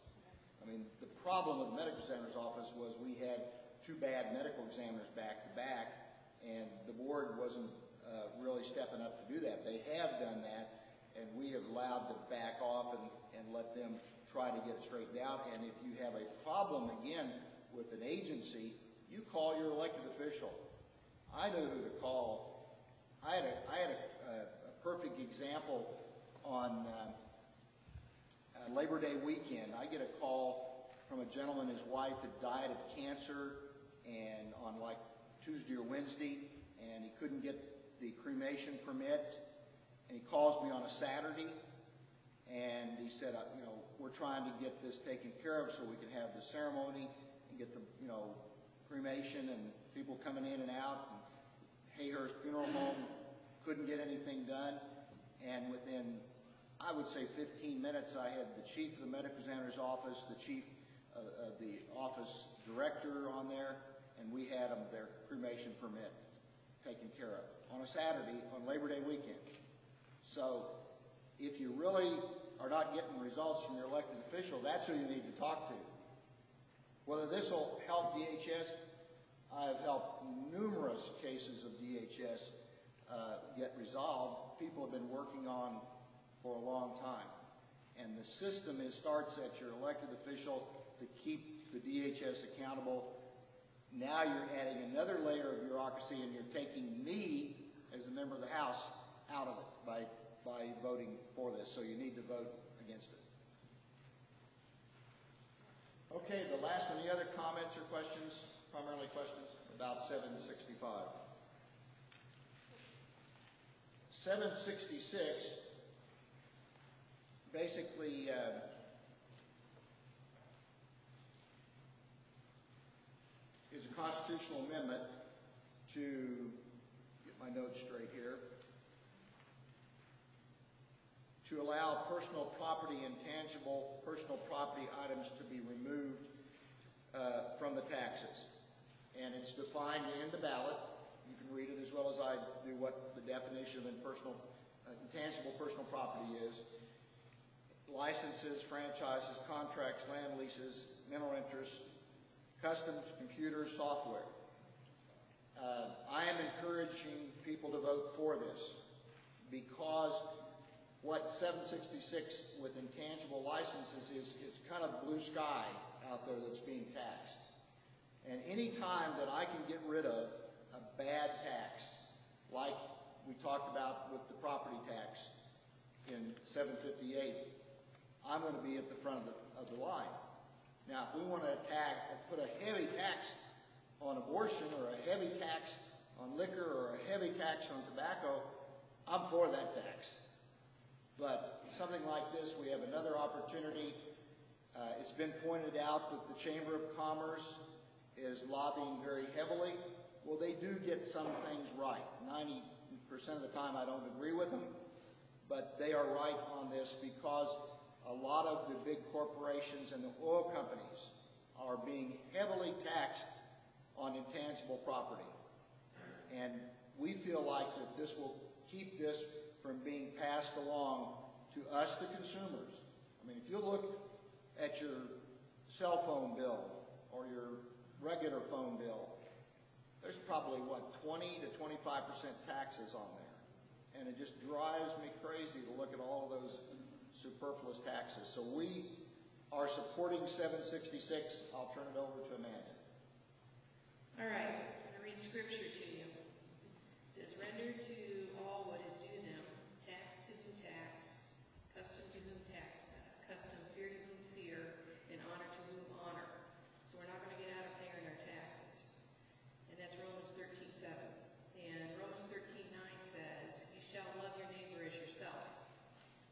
I mean, the problem with the medical examiner's office was we had two bad medical examiners back to back, and the board wasn't really stepping up to do that. They have done that, and we have allowed to back off and let them try to get it straightened out. And if you have a problem, again, with an agency, you call your elected official. I know who to call. I had a perfect example on Labor Day weekend. I get a call from a gentleman, his wife had died of cancer, and on like Tuesday or Wednesday, and he couldn't get the cremation permit, and he calls me on a Saturday, and he said, we're trying to get this taken care of so we can have the ceremony and get the, cremation and people coming in and out. And Hayhurst Funeral Home couldn't get anything done, and within, I would say, 15 minutes, I had the chief of the medical examiner's office, the chief of the office director on there, and we had them their cremation permit taken care of on a Saturday on Labor Day weekend. So if you really are not getting results from your elected official, that's who you need to talk to. Whether this will help DHS, I have helped numerous cases of DHS get resolved. People have been working on for a long time. And the system starts at your elected official to keep the DHS accountable. Now you're adding another layer of bureaucracy, and you're taking me, as a member of the House, out of it by voting for this. So you need to vote against it. Okay, the last one. Any other comments or questions? Primarily questions about 765. 766 basically is a constitutional amendment to get my notes straight here, to allow personal property, intangible personal property items to be removed from the taxes. And it's defined in the ballot. You can read it as well as I do what the definition of intangible personal property is. Licenses, franchises, contracts, land leases, mineral interests, customs, computers, software. I am encouraging people to vote for this because what 766 with intangible licenses is, it's kind of blue sky out there that's being taxed. And any time that I can get rid of a bad tax, like we talked about with the property tax in 758, I'm going to be at the front of the line. Now, if we want to put a heavy tax on abortion or a heavy tax on liquor or a heavy tax on tobacco, I'm for that tax. But something like this, we have another opportunity. It's been pointed out that the Chamber of Commerce is lobbying very heavily. Well, they do get some things right. 90% of the time I don't agree with them, but they are right on this because a lot of the big corporations and the oil companies are being heavily taxed on intangible property. And we feel like that this will keep this from being passed along to us, the consumers. I mean, if you look at your cell phone bill or your regular phone bill, there's probably, 20 to 25% taxes on there. And it just drives me crazy to look at all of those superfluous taxes. So we are supporting 766. I'll turn it over to Amanda. All right, I'm going to read scripture to you. It says, render to all what is due them, tax to whom tax, custom to whom custom, fear to whom fear, and honor to whom honor. So we're not going to get out of paying our taxes. And that's Romans 13:7. And Romans 13:9 says, you shall love your neighbor as yourself.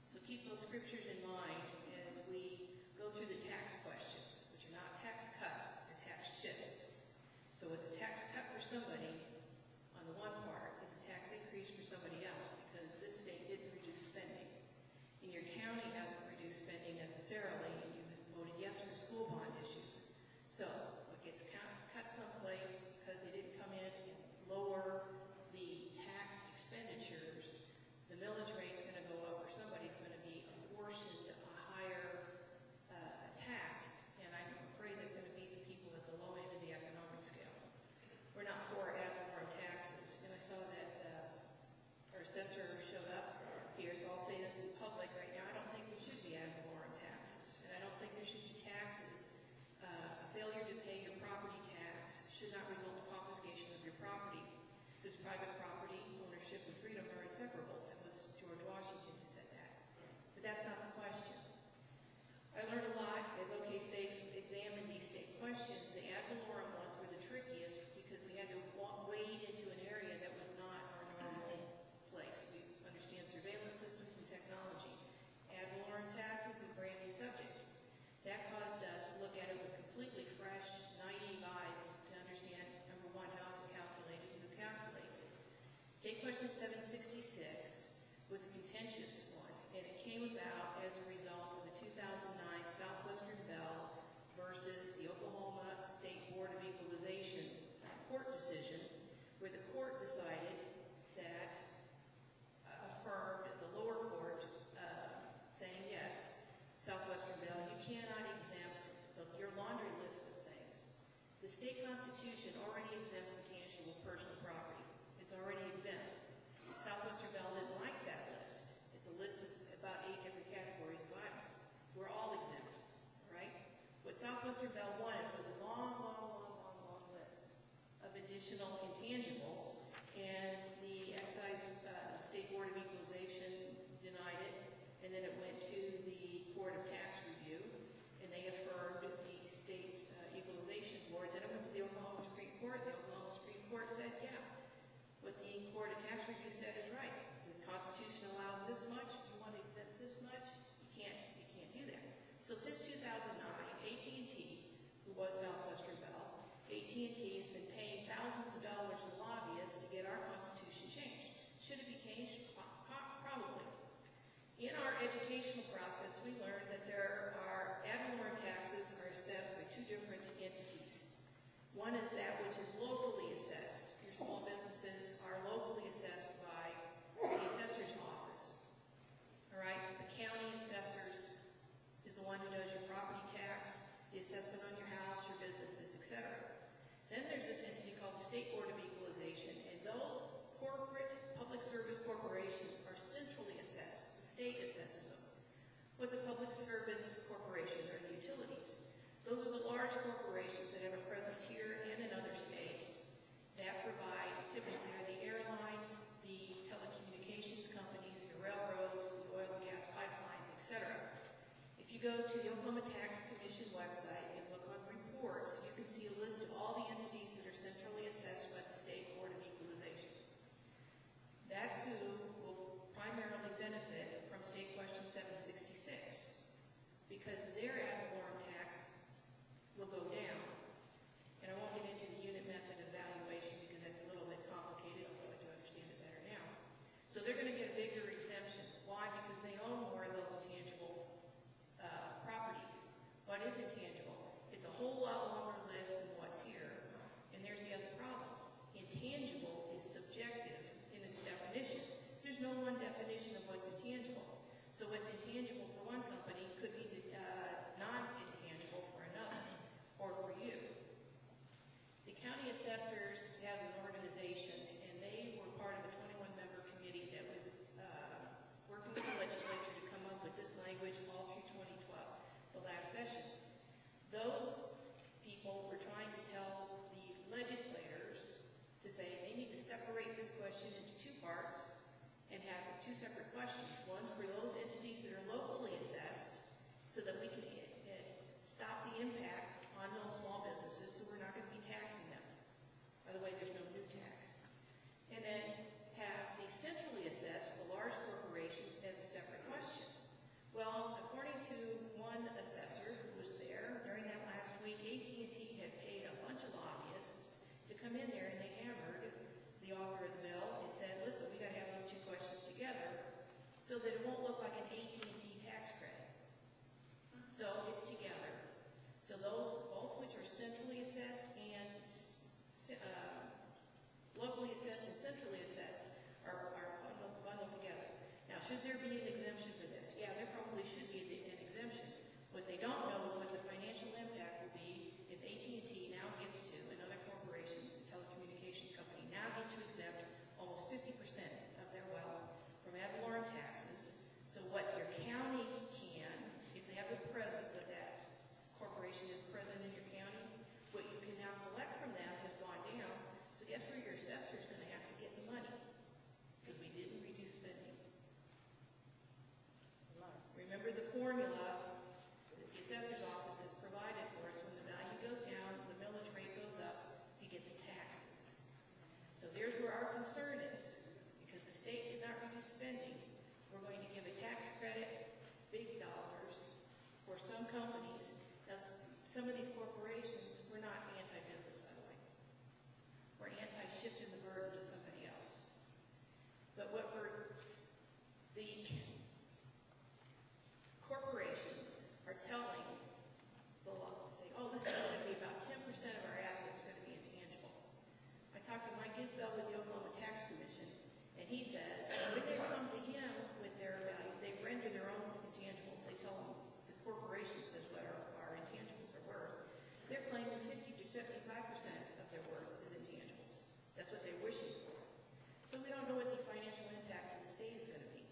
So keep those scriptures in mind as we go through the tax questions, which are not tax cuts, they're tax shifts. So it's a tax cut for somebody on the one part, it's a tax increase for somebody else because this state didn't reduce spending. And your county hasn't reduced spending necessarily, and you voted yes for school bond issues. So what gets cut someplace because they didn't come in and lower the tax expenditures, the millage rate's going to go up or somebody's going to be apportioned a higher tax, and I'm afraid it's going to be the people at the low end of the economic scale. We're not for ad valorem taxes, and I saw that our assessor showed up here, so I'll say this in public right now. I don't think there should be ad valorem taxes, and I don't think there should be taxes. A failure to pay your property tax should not result in confiscation of your property, because private property, ownership, and freedom are inseparable. It was George Washington who said that. But that's not the question. I learned a lot as OK Safe examined these state questions. The ad valorem ones were the trickiest because we had to wade into an area that was not our normal place. We understand surveillance systems and technology. Ad valorem tax is a brand new subject. That caused us to look at it with completely fresh, naive eyes to understand, number one, how is it calculated and who calculates it. State question 766 was a contentious one, and it came about as a result of the 2009 Southwestern Bell versus the Oklahoma State Board of Equalization court decision, where the court decided that affirmed the lower court saying, yes, Southwestern Bell, you cannot exempt your laundry list of things. The state constitution already exempts intangible personal property. It's already exempt. Southwestern Bell didn't like that list. It's a list of about 8 different categories of items. We're all exempt, right? What Southwestern Bell wanted was a long list of additional intangibles, and the excise State Board of Equalization denied it, and then it went to the Court of Tax Review, and they affirmed the State Equalization Board. Then it went to the Oklahoma Supreme Court. The Oklahoma Supreme Court said, yeah, what the Court of Tax Review said is right. The Constitution allows this much. You want to exempt this much? You can't do that. So since 2009, AT&T, who was Southwestern Bell, AT&T has been paying thousands of dollars to lobbyists to get our Constitution changed. Should it be changed? Probably. In our educational process, we learned that there are ad valorem taxes are assessed by 2 different entities. One is that which is locally assessed. Your small businesses are locally assessed by the assessor's office. All right? The county assessors is the one who does your property tax, the assessment on your house, your businesses, etc. Then there's this entity called the State Board of Equalization, and those corporate public service corporations are centrally assessed. The state assesses them. What's a public service corporation? They're the utilities. Those are the large corporations that have a presence here and in other states that provide, typically are the airlines, the telecommunications go to the Oklahoma Tax Commission website and look on reports, you can see a list of all the entities that are centrally assessed by the State Board of Equalization. That's who will primarily benefit from State Question 766, because their ad valorem tax will go down. And I won't get into the unit method of valuation because that's a little bit complicated, although I do understand it better now. So they're going to get a bigger exemption. Why? Because they own more of those intangible properties. What is intangible? It's a whole lot longer list than what's here. And there's the other problem. Intangible is subjective in its definition. There's no one definition of what's intangible. So what's intangible for one company could be non-intangible for another, or for you. The county assessors have an organization, and they were part of a 21-member committee that was working with the legislature to come up with this language all through 2012, the last session. Those people were trying to tell the legislators to say they need to separate this question into two parts and have two separate questions. One for those entities that are locally assessed so that we can stop the impact on those small businesses, so we're not going to be taxing them. By the way, there's no new tax. And then have the centrally assessed, the large corporations, as a separate question. Well, according to one assessor who was there during that last week, AT&T had paid a bunch of lobbyists to come in there, and they hammered the author of the bill and said, listen, we got to have those two questions together so that it won't look like an AT&T tax credit. So it's together. So those, both which are centrally assessed and locally assessed and centrally assessed, are bundled together. Now, should there be an exemption for this? Yeah, there probably should be an exemption. What they don't know is what the financial impact will be if AT&T now gets to, and other corporations, the telecommunications company, now get to exempt almost 50% of their wealth from ad valorem taxes. So what your county can, if they have the presence of that corporation is present in your county, what you can now collect from them has gone down. So guess where your assessor is going to have to get the money? Because we didn't reduce spending. Remember the formula that the assessor's office has provided for us. When the value goes down, the millage rate goes up, you get the taxes. So there's where our concern is. Because the state did not reduce spending, we're going to give a tax credit, big dollars, for some companies. Now, some of these corporations, we're not anti-business, by the way. We're anti-shifting the burden to somebody else. But the corporations are telling the law, say, oh, this is going to be about 10% of our assets are going to be intangible. I talked to Mike Isbell with the Oklahoma Tax Commission, and he says when they come to him with their value, they render their own intangibles. They tell them the corporation says what our intangibles are worth. They're claiming 50 to 75% of their worth is intangibles. That's what they're wishing for. So we don't know what the financial impact to the state is going to be.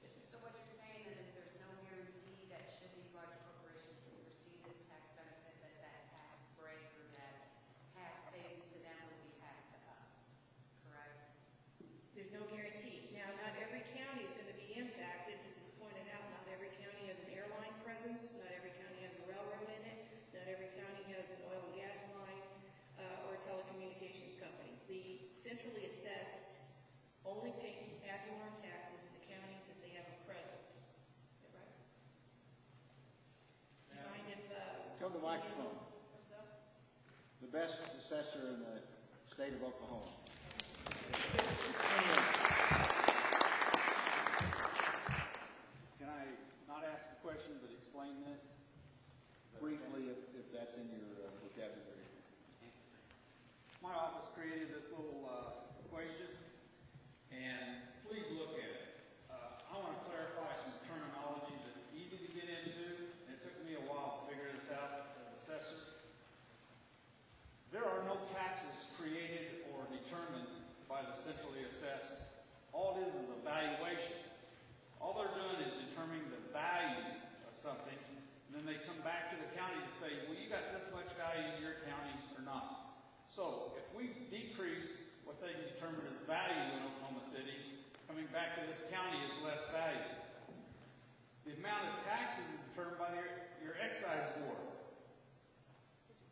Yes, ma'am. So what you're saying is there's no guarantee that should these large corporations receive this tax benefit, that tax break or that tax savings to them will be passed to us, correct? There's no guarantee. Now, not every county is going to be impacted. As is pointed out, not every county has an airline presence. Not every county has a railroad in it. Not every county has an oil and gas line or a telecommunications company. The centrally assessed only pays ad valorem taxes in the counties that they have a presence. Is that right? Do you mind if... Come to the microphone. The best assessor in the state of Oklahoma. Can I not ask a question but explain this? Briefly, if that's in your vocabulary. My office created this little equation, and please look at it. I want to clarify some terminology that's easy to get into, and it took me a while to figure this out as assessor. There are no taxes created or determined by the centrally assessed. All it is a valuation. All they're doing is determining the value of something, and then they come back to the county to say, well, you got this much value in your county or not. So if we decreased what they determined as value in Oklahoma City, coming back to this county is less value. The amount of taxes is determined by your excise board.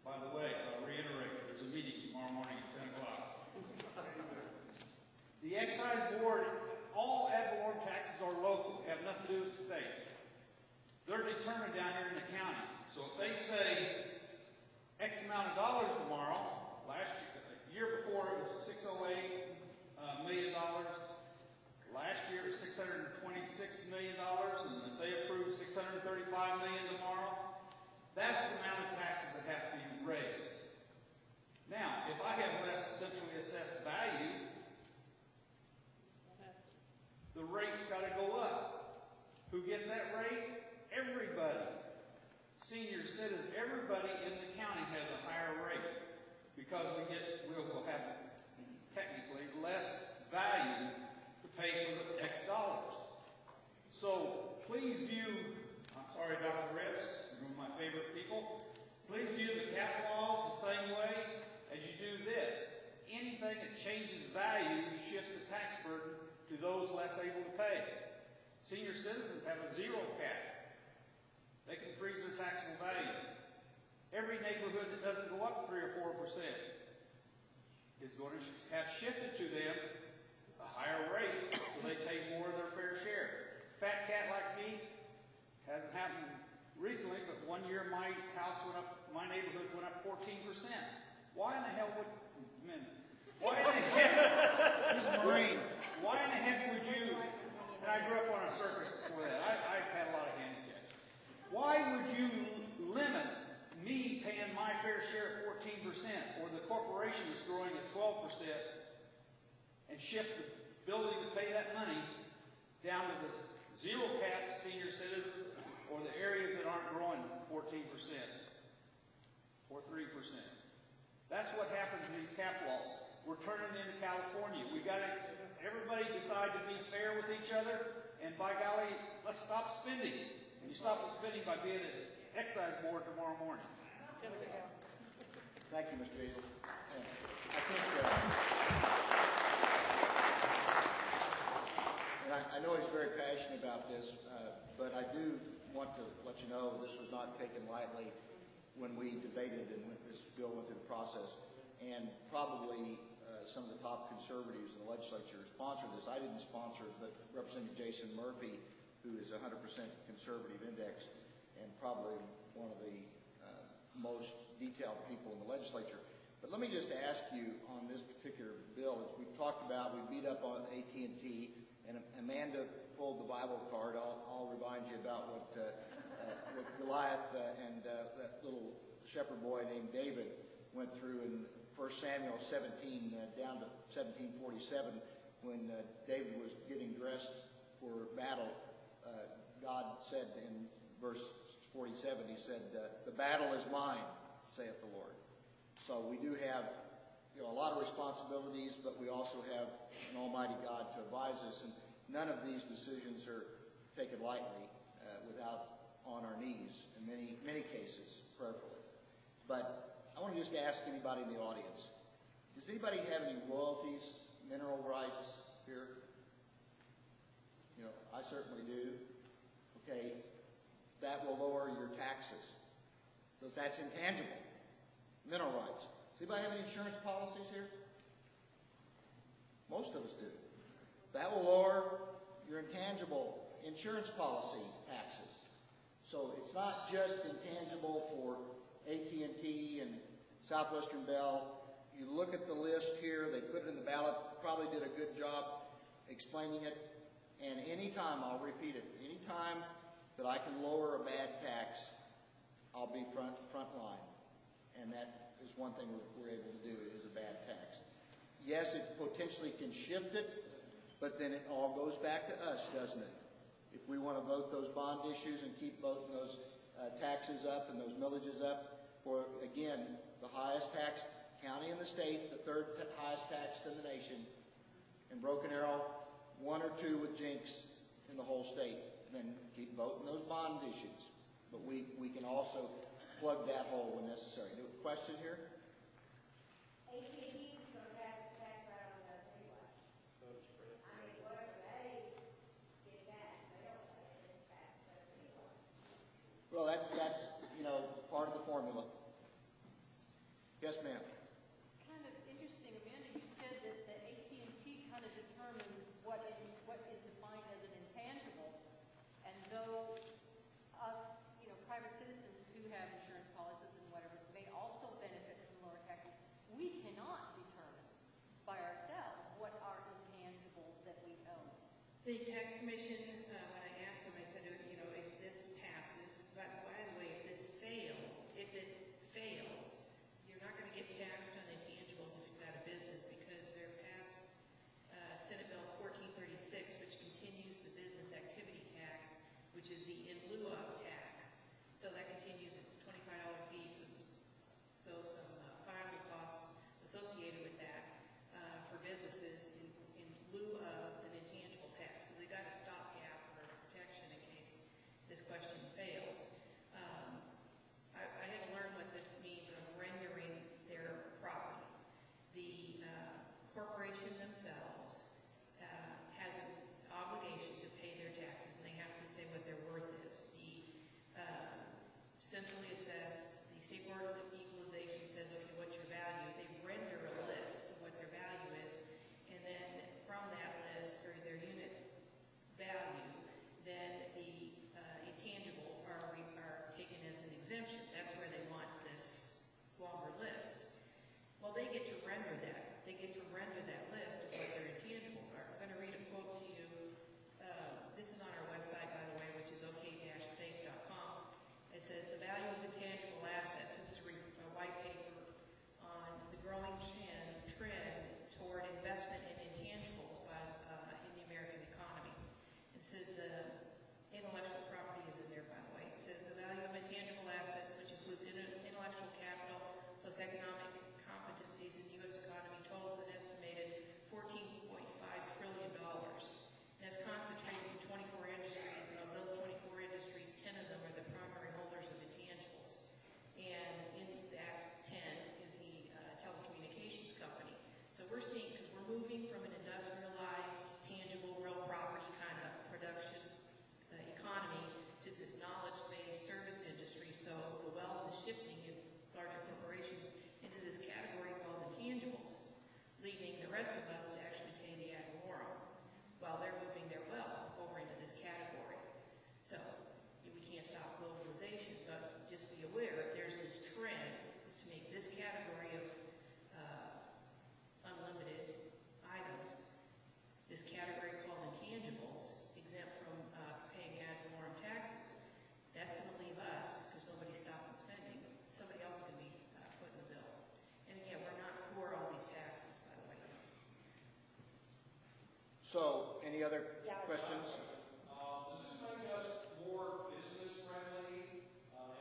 By the way, I'll reiterate, there's a meeting tomorrow morning at 10 o'clock. The excise board, all ad valorem taxes are local, have nothing to do with the state. They're determined down here in the county. So if they say X amount of dollars tomorrow, year before it was $608 million. Last year it was $626 million, and if they approve $635 million tomorrow, that's the amount of taxes that have to be raised. Now, if I have less centrally assessed value, the rate's got to go up. Who gets that rate? Everybody. Senior citizens, everybody in the county has a higher rate because we'll have technically less value to pay for the X dollars. So please view, I'm sorry, Dr. Ritz, you're one of my favorite people, please view the cap laws the same way as you do this. Anything that changes value shifts the tax burden to those less able to pay. Senior citizens have a zero cap. They can freeze their taxable value. Every neighborhood that doesn't go up 3 or 4% is going to have shifted to them a higher rate, so they pay more of their fair share. Fat cat like me, hasn't happened recently, but one year my house went up, my neighborhood went up 14%. Why in the hell would, why in the heck, He's a Marine. Why in the heck would you, and I grew up on a circus before that, I've had a lot of handicaps. Why would you limit me paying my fair share at 14% or the corporation is growing at 12% and shift the ability to pay that money down to the zero cap senior citizen or the areas that aren't growing 14% or 3%? That's what happens in these cap laws. We're turning into California. We got to, everybody decide to be fair with each other, and by golly, let's stop spending. And you stop the spending by being at excise board tomorrow morning. Thank you, Mr. Hazel. And I think, and I know he's very passionate about this, but I do want to let you know this was not taken lightly when we debated and when this bill went through the process. And probably some of the top conservatives in the legislature sponsored this. I didn't sponsor it, but Representative Jason Murphy, who is 100% conservative index and probably one of the most detailed people in the legislature. But let me just ask you on this particular bill, as we've talked about, we beat up on AT&T, and Amanda pulled the Bible card. I'll remind you about what Goliath and that little shepherd boy named David went through in 1 Samuel 17 down to 1747 when David was getting dressed for battle. God said in verse 47, he said, the battle is mine, saith the Lord. So we do have a lot of responsibilities, but we also have an almighty God to advise us. And none of these decisions are taken lightly without on our knees in many cases, prayerfully. But I want to just ask anybody in the audience, does anybody have any royalties, mineral rights here? I certainly do. Okay, that will lower your taxes because that's intangible. Mineral rights. Does anybody have any insurance policies here? Most of us do. That will lower your intangible insurance policy taxes. So it's not just intangible for AT&T and Southwestern Bell. You look at the list here, they put it in the ballot, probably did a good job explaining it. And anytime, I'll repeat it, anytime that I can lower a bad tax, I'll be front line. And that is one thing we're able to do, is a bad tax. Yes, it potentially can shift it, but then it all goes back to us, doesn't it? If we want to vote those bond issues and keep voting those taxes up and those millages up for, again, the highest tax county in the state, the third highest tax in the nation, and Broken Arrow, 1 or 2 with Jinx in the whole state, then keep voting those bond issues. But we can also plug that hole when necessary. Do a question here? AT&T's going to pass the tax right on us anyway. I mean, whatever they get back, they don't pay it. It's tax. The tax commission, when I asked them, I said, you know, if this passes, but by the way, if it fails, you're not going to get taxed on intangibles if you've got a business because they're past Senate Bill 1436, which continues the business activity tax, which is the in lieu of tax. So that continues. It's $25 fee, so some filing costs associated with that for businesses in lieu of an intangible tax. So they got a stopgap for protection in case this question fails. I had to learn what this means of rendering their property. The corporation themselves has an obligation to pay their taxes, and they have to say what their worth is. The centrally assessed, the State Board of Equalization says, okay, what's your value? They render a list of what their value is, and then from that list, or their unit value, then the intangibles are taken as an exemption. That's where they want this longer list. Well, they get to render that. They get to render that list of what their intangibles are. I'm going to read a quote to you. This is on our website, by the way, which is ok-safe.com. It says, the value of intangible assets, this is a white paper on the growing trend toward investment in intangibles in the American economy. It says the intellectual property is in there, by the way. It says the value of intangible assets, which includes intellectual capital plus economic competencies in the U.S. economy, totals an estimated $14.5 trillion. And it's concentrated in 24 industries, and of those 24 industries, 10 of them are the primary holders of intangibles. And in that 10 is the telecommunications company. So we're seeing, because we're moving from an industrialized, tangible, real property kind of production economy to this knowledge-based service industry. So the wealth is shifting in larger corporations into this category called intangibles, leaving the rest of us to actually pay the ad valorem while they're moving their wealth over into this category. So we can't stop globalization, but just be aware there's this trend is to make this category of unlimited items, this category called intangibles, exempt from paying ad valorem taxes. That's going to leave us, because nobody's stopping spending, somebody else is going to be footing the bill. And again, we're not for all these taxes, by the way. So, any other questions? Does this make us more business friendly,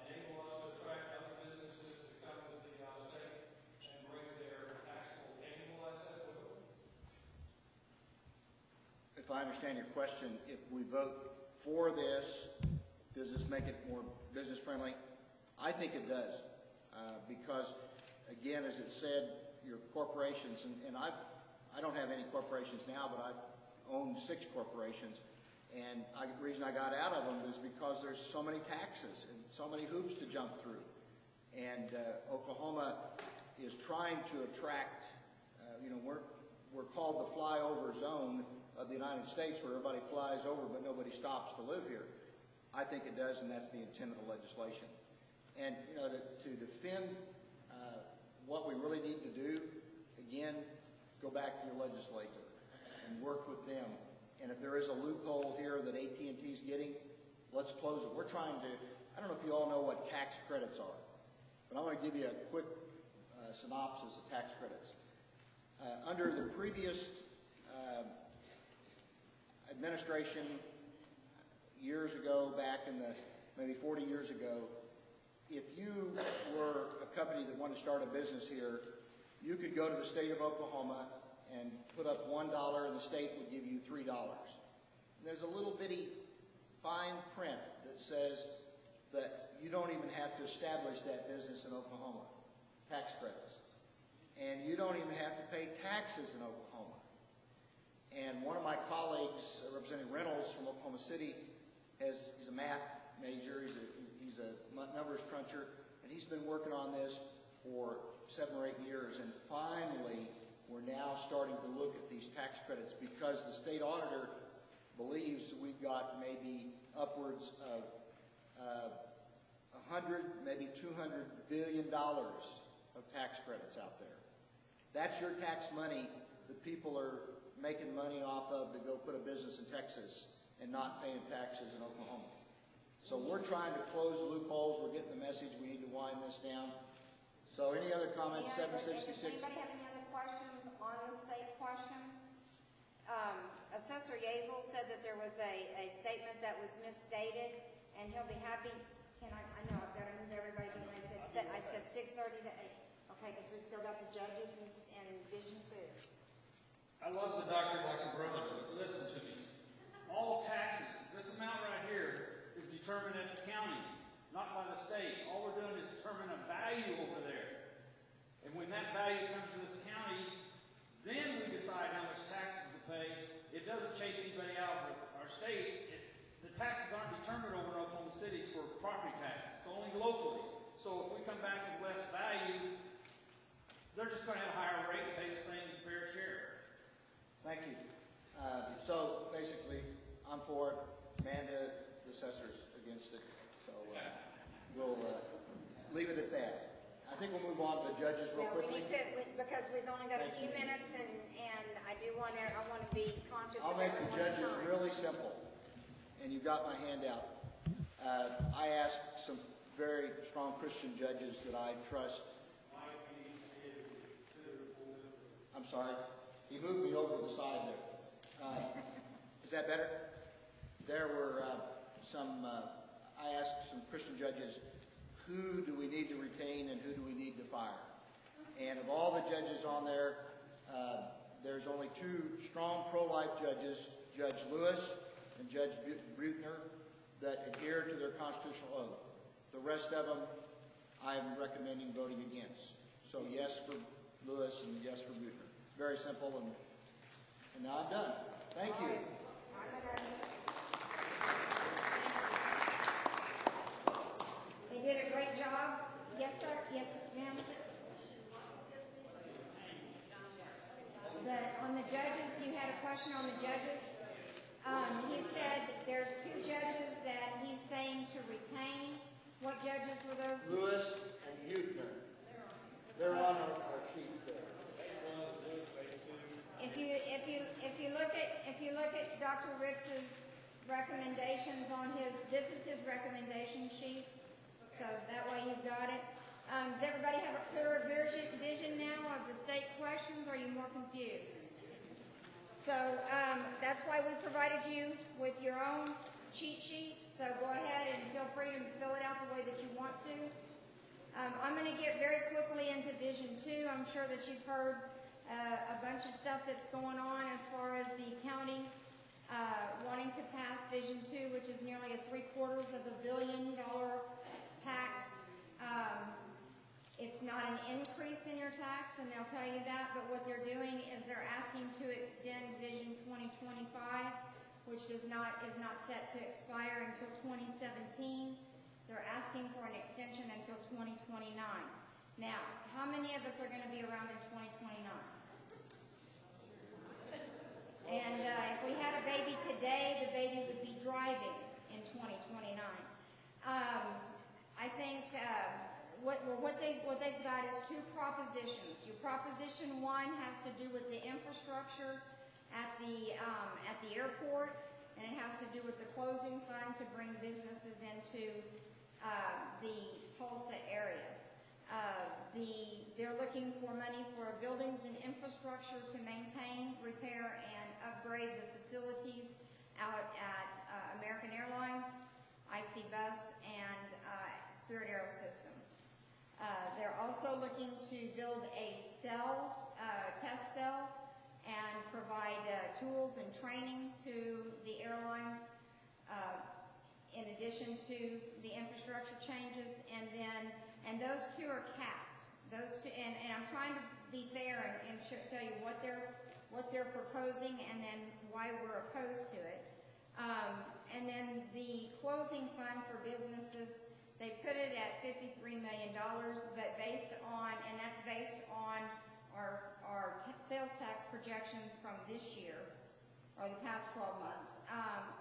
enable us to attract other businesses to come to the state and bring their taxable annual assets with them? If I understand your question, if we vote for this, does this make it more business friendly? I think it does, because again, as it said, your corporations, and I don't have any corporations now, but I've owned 6 corporations, and the reason I got out of them is because there's so many taxes and so many hoops to jump through. And Oklahoma is trying to attract, we're called the flyover zone of the United States, where everybody flies over but nobody stops to live here. I think it does, and that's the intent of the legislation. And to defend what we really need to do, again, go back to your legislature and work with them. And if there is a loophole here that AT&T's getting, let's close it. We're trying to, I don't know if you all know what tax credits are, but I want to give you a quick synopsis of tax credits. Under the previous administration, years ago, back in the maybe 40 years ago, if you were a company that wanted to start a business here, you could go to the state of Oklahoma and put up $1 and the state would give you $3. And there's a little bitty fine print that says that you don't even have to establish that business in Oklahoma, tax credits. And you don't even have to pay taxes in Oklahoma. And one of my colleagues, Representative Reynolds from Oklahoma City, he's a math major, he's a numbers cruncher, and he's been working on this for 7 or 8 years. And finally, we're now starting to look at these tax credits because the state auditor believes we've got maybe upwards of 100, maybe $200 billion of tax credits out there. That's your tax money that people are making money off of to go put a business in Texas and not paying taxes in Oklahoma. So we're trying to close loopholes. We're getting the message. We need to wind this down. So any other comments? 766. Does anybody have any other questions on the state questions? Assessor Yazel said that there was a statement that was misstated, and he'll be happy. I know I've got to move everybody, but I said 6:30 to 8. Okay, because we've still got the judges and Vision 2. I love the doctor like a brother, but listen to me. All taxes, this amount right here is determined at the county, not by the state. All we're doing is determine a value over there. And when that value comes to this county, then we decide how much taxes to pay. It doesn't chase anybody out of our state. The taxes aren't determined over in Oklahoma City for property taxes. It's only locally. So if we come back with less value, they're just going to have a higher rate and pay the same fair share. Thank you. So basically, I'm for it. Amanda, the assessor's against it. So we'll leave it at that. I think we'll move on to the judges real quickly. We need to, because we've only got a few minutes, and I want to be conscious I'll of make the everyone's judges time. really simple. And you've got my handout. I asked some very strong Christian judges that I trust. I'm sorry. He moved me over to the side there. Is that better? There were I asked some Christian judges, who do we need to retain and who do we need to fire? And of all the judges on there, there's only two strong pro-life judges, Judge Lewis and Judge Brutner, that adhere to their constitutional oath. The rest of them, I'm recommending voting against. So yes for Lewis and yes for Brutner. Very simple, and now I'm done. Thank you. They did a great job. Yes, sir. Yes, ma'am. On the judges, you had a question on the judges. He said there's two judges that he's saying to retain. What judges were those? Lewis and Brutner. They're on our sheet there. If you look at Dr. Ritz's recommendations on this is his recommendation sheet, so that way you've got it. Does everybody have a clearer vision now of the state questions, or are you more confused? So that's why we provided you with your own cheat sheet, so go ahead and feel free to fill it out the way that you want to. I'm going to get very quickly into Vision 2. I'm sure that you've heard a bunch of stuff that's going on as far as the county wanting to pass Vision 2, which is nearly a $750 million tax. It's not an increase in your tax, and they'll tell you that, but what they're doing is they're asking to extend Vision 2025, which is not set to expire until 2017. They're asking for an extension until 2029. Now, how many of us are going to be around in 2029? And if we had a baby today, the baby would be driving in 2029. I think what they've got is two propositions. Your proposition 1 has to do with the infrastructure at the airport, and it has to do with the closing fund to bring businesses into the Tulsa area. They're looking for money for buildings and infrastructure to maintain, repair, and upgrade the facilities out at American Airlines, IC Bus, and Spirit Aerosystems. They're also looking to build a test cell, and provide tools and training to the airlines, in addition to the infrastructure changes, and those two are capped. Those two, and I'm trying to be fair and tell you what they're proposing, and then why we're opposed to it. And then the closing fund for businesses, they put it at $53 million, but that's based on our sales tax projections from this year, or the past 12 months.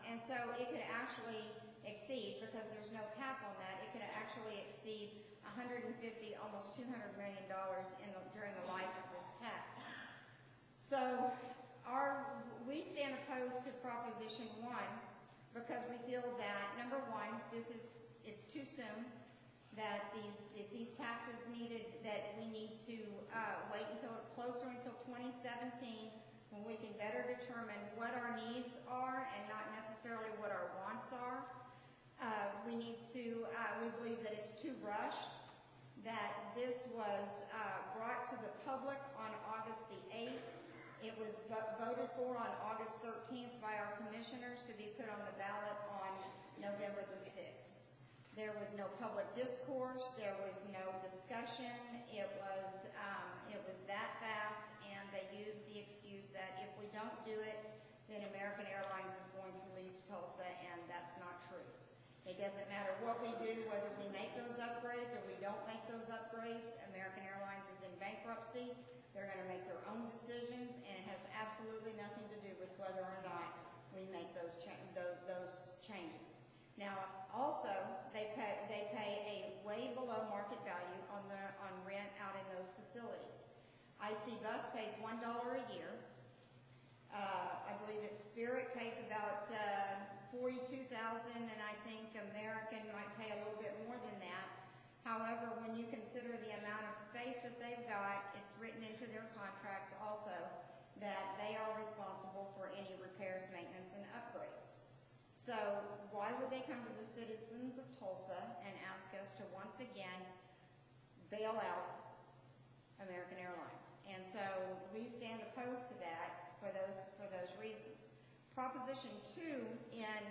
And so it could actually exceed, because there's no cap on that, it could actually exceed $150, almost $200 million during the life of this tax. So we stand opposed to Proposition 1 because we feel that, number one, it's too soon, that these taxes that we need to wait until it's closer, until 2017, when we can better determine what our needs are and not necessarily what our wants are. We believe that it's too rushed, that this was brought to the public on August the 8th. It was voted for on August 13th by our commissioners to be put on the ballot on November the 6th. There was no public discourse. There was no discussion. It was that fast, and they used the excuse that if we don't do it, then American Airlines is going to leave Tulsa, and that's not true. It doesn't matter what we do, whether we make those upgrades or we don't make those upgrades. American Airlines is in bankruptcy. They're going to make their own decisions, and it has absolutely nothing to do with whether or not we make those changes. Now, also, they pay a way below market value on rent out in those facilities. IC Bus pays $1 a year. I believe that Spirit pays about $42,000, and I think American might pay a little bit more than that. However, when you consider the amount of space that they've got, it's written into their contracts also that they are responsible for any repairs, maintenance, and upgrades. So why would they come to the citizens of Tulsa and ask us to once again bail out American Airlines? And so we stand opposed to that for those reasons. Proposition 2 in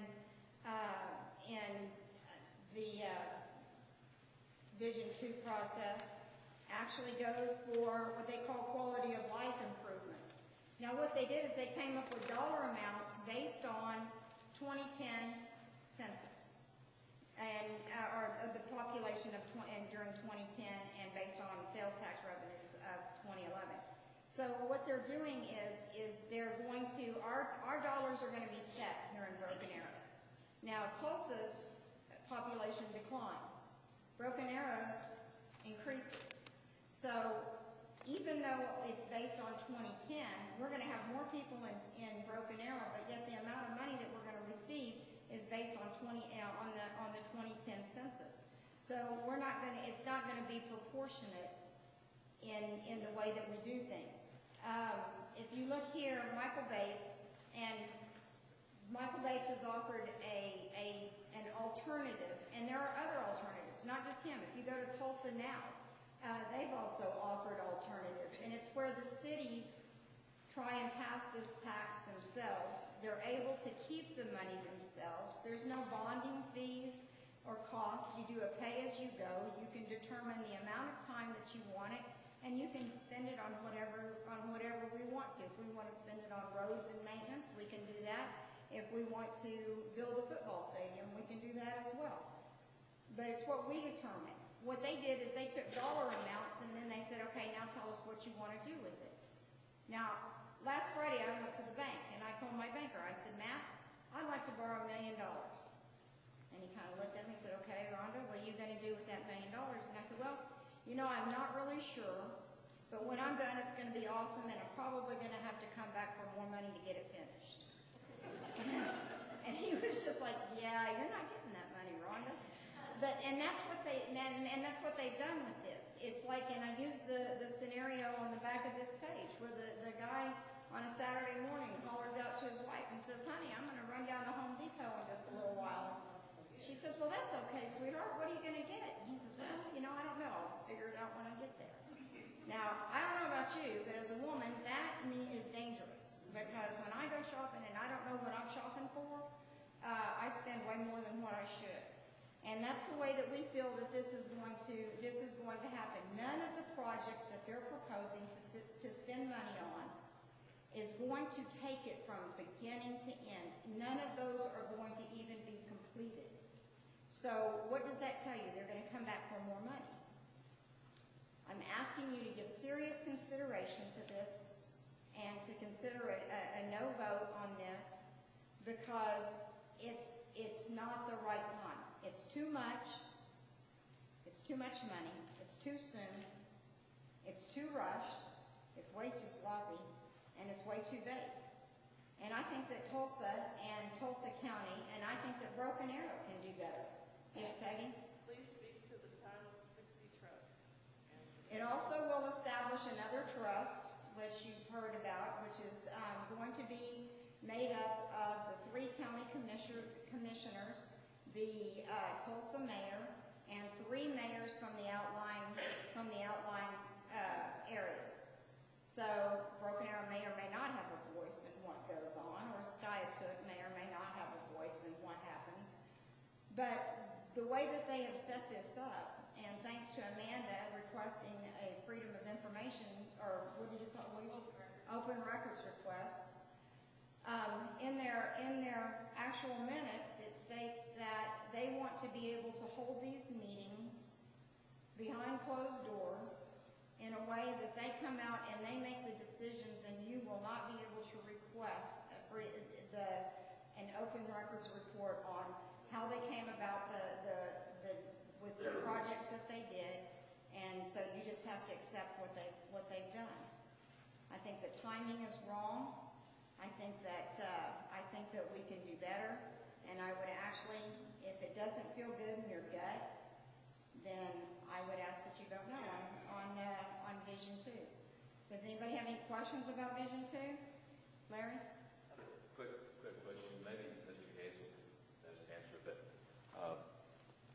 the Vision 2 process actually goes for what they call quality of life improvements. Now what they did is they came up with dollar amounts based on 2010 census and or the population of during 2010 and based on sales tax revenues of 2011. So what they're doing is they're going to our dollars are going to be set here in Broken Arrow. Now Tulsa's population declines. Broken Arrow's increases. So even though it's based on 2010, we're going to have more people in Broken Arrow, but yet the amount of money that we're going to receive is based on the 2010 census. So it's not going to be proportionate in the way that we do things. If you look here, Michael Bates has offered an alternative, and there are other alternatives, not just him. If you go to Tulsa Now, they've also offered alternatives, and it's where the cities try and pass this tax themselves. They're able to keep the money themselves. There's no bonding fees or costs. You do a pay-as-you-go. You can determine the amount of time that you want it, and you can spend it on whatever we want to. If we want to spend it on roads and maintenance, we can do that. If we want to build a football stadium, we can do that as well. But it's what we determine. What they did is they took dollar amounts and then they said, okay, now tell us what you want to do with it. Now, last Friday I went to the bank and I told my banker, I said, Matt, I'd like to borrow $1 million. And he kind of looked at me and said, okay, Rhonda, what are you going to do with that $1 million? And I said, well, I'm not really sure, but when I'm done, it's going to be awesome, and I'm probably going to have to come back for more money to get it finished. And he was just like, yeah, you're not getting that money, Rhonda. And that's what they've done with this. It's like, and I use the scenario on the back of this page where the guy on a Saturday morning hollers out to his wife and says, honey, I'm going to run down to Home Depot in just a little while. She says, well, that's okay, sweetheart. What are you going to get? And he says, well, I don't know. I'll just figure it out when I get there. Now, I don't know about you, but as a woman, that to me is dangerous because when I go shopping and I don't know what I'm shopping for, I spend way more than what I should. And that's the way that we feel that this is going to happen. None of the projects that they're proposing to spend money on is going to take it from beginning to end. None of those are going to even be completed. So what does that tell you? They're going to come back for more money. I'm asking you to give serious consideration to this and to consider a no vote on this because it's not the right time. It's too much. It's too much money. It's too soon. It's too rushed. It's way too sloppy. and it's way too vague. And I think that Tulsa and Tulsa County, and I think that Broken Arrow can do better. Yes, Peggy? Please speak to the Title 60 trust. It also will establish another trust, which you've heard about, which is going to be made up of the 3 county commissioners, the Tulsa mayor, and 3 mayors from the outlying areas. So Broken Arrow may or may not have a voice in what goes on, or Skiatook may or may not have a voice in what happens. But the way that they have set this up, and thanks to Amanda requesting a freedom of information, or what did you call it? Open records request. In their actual minutes, it states that they want to be able to hold these meetings behind closed doors in a way that they come out and they make the decisions, and you will not be able to request an open records report on how they came about with the projects that they did, and so you just have to accept what they've done. I think the timing is wrong. I think that we can do better, and I would actually, if it doesn't feel good in your gut, then I would ask that you vote no on Vision 2. Does anybody have any questions about Vision 2? Larry? Quick question. Maybe Mr. Hazel knows the answer, but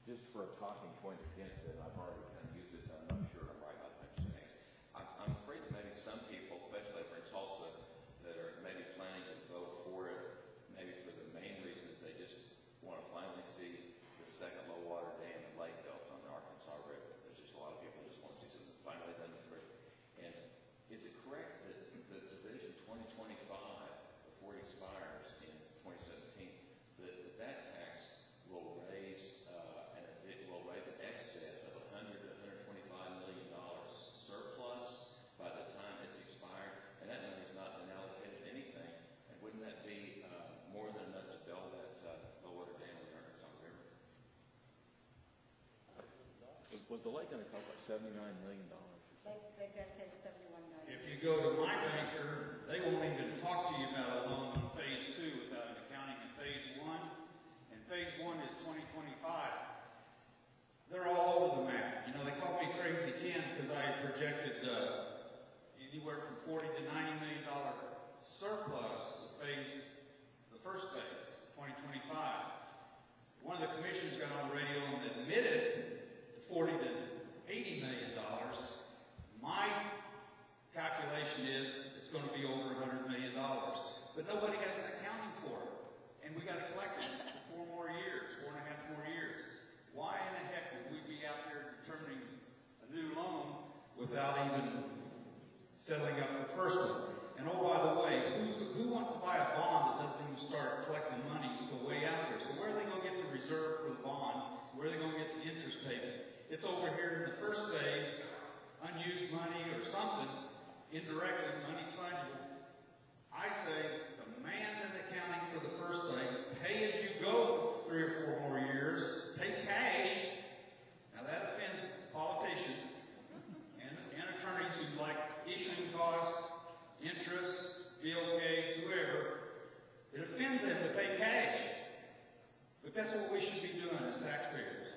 just for a talking point against it, I've already kind of used this. I'm not sure I'm right about types of things. I'm afraid that maybe some people, especially over in Tulsa, that are maybe planning to vote for it, maybe for the main reason that they just want to finally see the second low water dam in Lake Delta on the Arkansas River. There's just a lot of people who just want to see something finally done through. And is it correct that the Vision 2025, before it expires in 2017, that tax will raise an excess of $100 to $125 million surplus by the time it's expired, and that money's not been allocated to anything? And wouldn't that be more than enough to build that low water dam on the Arkansas River? Was the lake going to cost like $79 million? They've dedicated $71 million. If you go to my banker, they won't even talk to you about a loan on phase 2 without an accounting in phase 1. And phase 1 is 2025. They're all over the map. You know, they call me Crazy Ken because I projected anywhere from $40 to $90 million surplus for the first phase, 2025. One of the commissioners got on the radio and admitted $40 to $80 million. My calculation is it's going to be over $100 million. But nobody has an accounting for it. And we got to collect it for 4.5 more years. Why in the heck would we be out there determining a new loan without even settling up the first one? And oh, by the way, who wants to buy a bond that doesn't even start collecting money until way out there? So where are they going to get the reserve for the bond? Where are they going to get the interest payment? It's over here in the first phase, unused money or something, indirectly, money's fungible. I say, demand an accounting for the first thing, pay as you go for 3 or 4 more years, pay cash. Now that offends politicians and attorneys who like issuing costs, interest, BOK, whoever. It offends them to pay cash. But that's what we should be doing as taxpayers.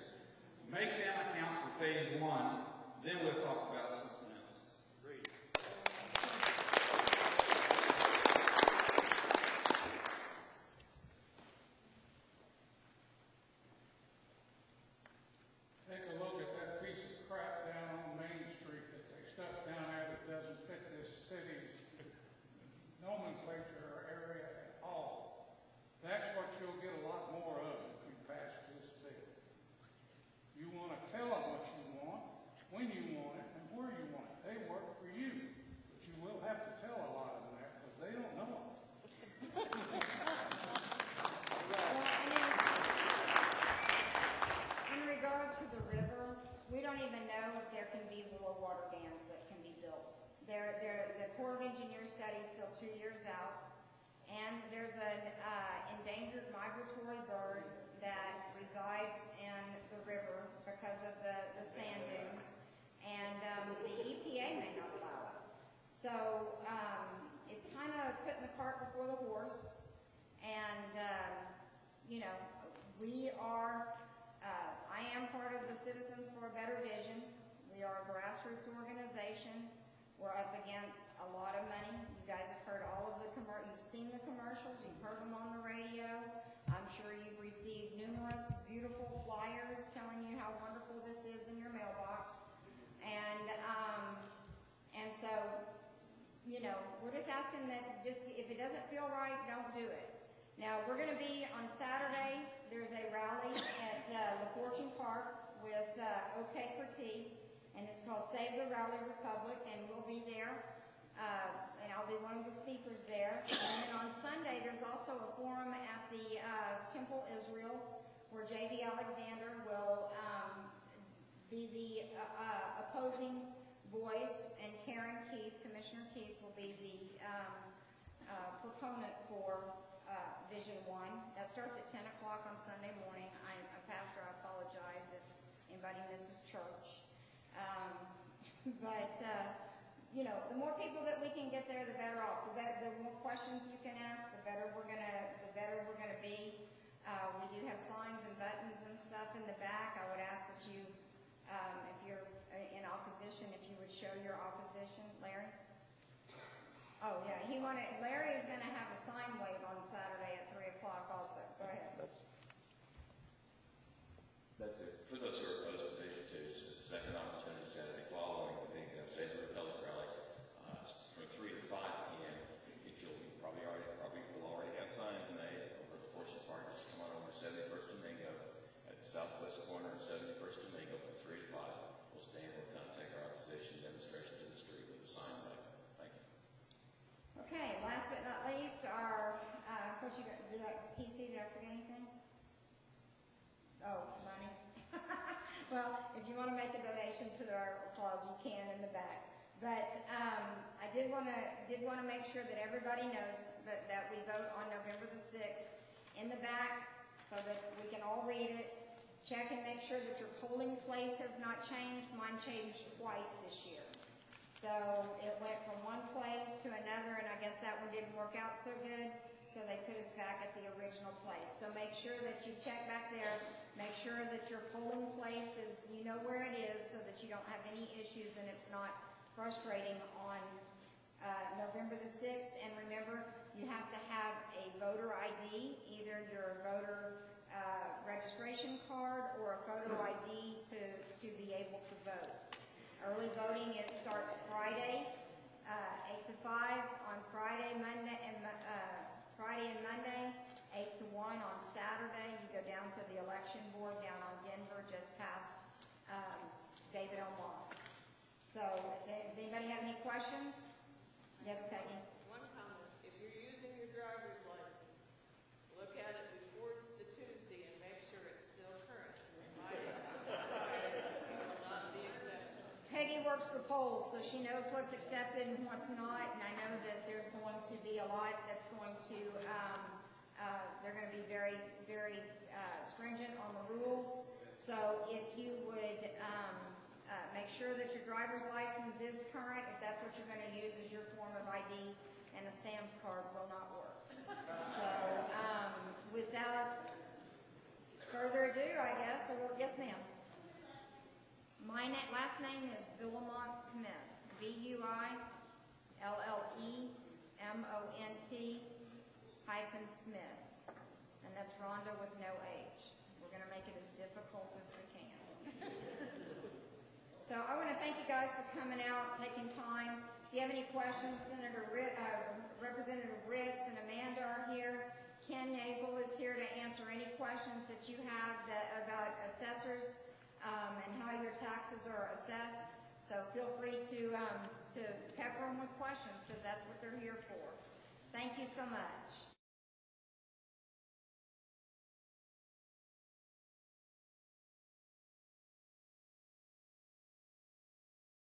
Make them account for phase 1, then we'll talk about something else. Agreed. Take a look at that piece of crap down on Main Street that they stuck down there that doesn't fit this city's nomenclature or area at all. That's what you'll get a lot more of if you pass this bill. You want to tell them what you want, when you want it, and where you want it. They work for you, but you will have to tell a lot of them that because they don't know it. In regard to the river, we don't even know if there can be low water dams that can be built. The Corps of Engineers study is still 2 years out, and there's an endangered migratory bird that resides in the river because of the sand dunes, and the EPA may not allow it. So it's I am part of the Citizens for a Better Vision. We are a grassroots organization. We're up against a lot of money. You guys have heard all of the you've seen the commercials, you've heard them on the radio. I'm sure you've received numerous beautiful flyers telling you how wonderful this is in your mailbox. And so, you know, we're just asking that just if it doesn't feel right, don't do it. Now, we're going to be on Saturday. There's a rally at LaFortune Park with OK for Tea, and it's called Save the Rally Republic, and we'll be there. And I'll be one of the speakers there. And then on Sunday, there's also a forum at the Temple Israel, where J.D. Alexander will be the opposing voice, and Karen Keith, Commissioner Keith, will be the proponent for Vision2. That starts at 10 o'clock on Sunday morning. I'm a pastor. I apologize if anybody misses church. You know, the more people that we can get there, the better off. The more questions you can ask, the better we're gonna be. We do have signs and buttons and stuff in the back. I would ask that you, if you're in opposition, if you would show your opposition. Larry? Oh, yeah. Larry is going to have a sign wave on Saturday at 3 o'clock also. Go ahead. That's it. For those who are opposed to Vision2, it's the second opportunity Saturday following the big Save the Republic rally from 3 to 5 p.m. If you'll probably will already have signs made over the Fortune Park. Just come on over to 71st Domingo at the southwest corner of 71st Domingo from 3 to 5. We'll stand. We'll come take our opposition demonstration to the street with a sign made. Thank you. Okay, last but not least, what you got? TC, did I forget anything? Oh, money. Well, if you want to make a donation to our cause, you can in the back. But I did want to make sure that everybody knows that we vote on November the 6th in the back so that we can all read it. Check and make sure that your polling place has not changed. Mine changed twice this year. So it went from one place to another, and I guess that one didn't work out so good, so they put us back at the original place. So make sure that you check back there. Make sure that your polling place is, you know where it is, so that you don't have any issues and it's not frustrating on November the 6th. And remember, you have to have a voter ID, either your voter registration card or a photo ID to be able to vote. Early voting, it starts Friday, 8 to 5 on Friday and Monday, 8 to 1 on Saturday. You go down to the election board down on Denver, just past David O. Moss. So, does anybody have any questions? Yes, Peggy? One comment. If you're using your driver's license, look at it before the Tuesday and make sure it's still current. Peggy works the polls, so she knows what's accepted and what's not, and I know that there's going to be a lot that's going to, they're going to be very, very stringent on the rules. So if you would make sure that your driver's license is current, if that's what you're going to use as your form of ID, and a Sam's card will not work. So without further ado, I guess, yes, ma'am. My last name is Villamont Smith, VUILLEMONT-Smith, and that's Rhonda with no H. We're going to make it as difficult as we can. So I want to thank you guys for coming out, taking time. If you have any questions, Representative Ritz and Amanda are here. Ken Nazel is here to answer any questions that you have about assessors and how your taxes are assessed. So feel free to pepper them with questions, because that's what they're here for. Thank you so much.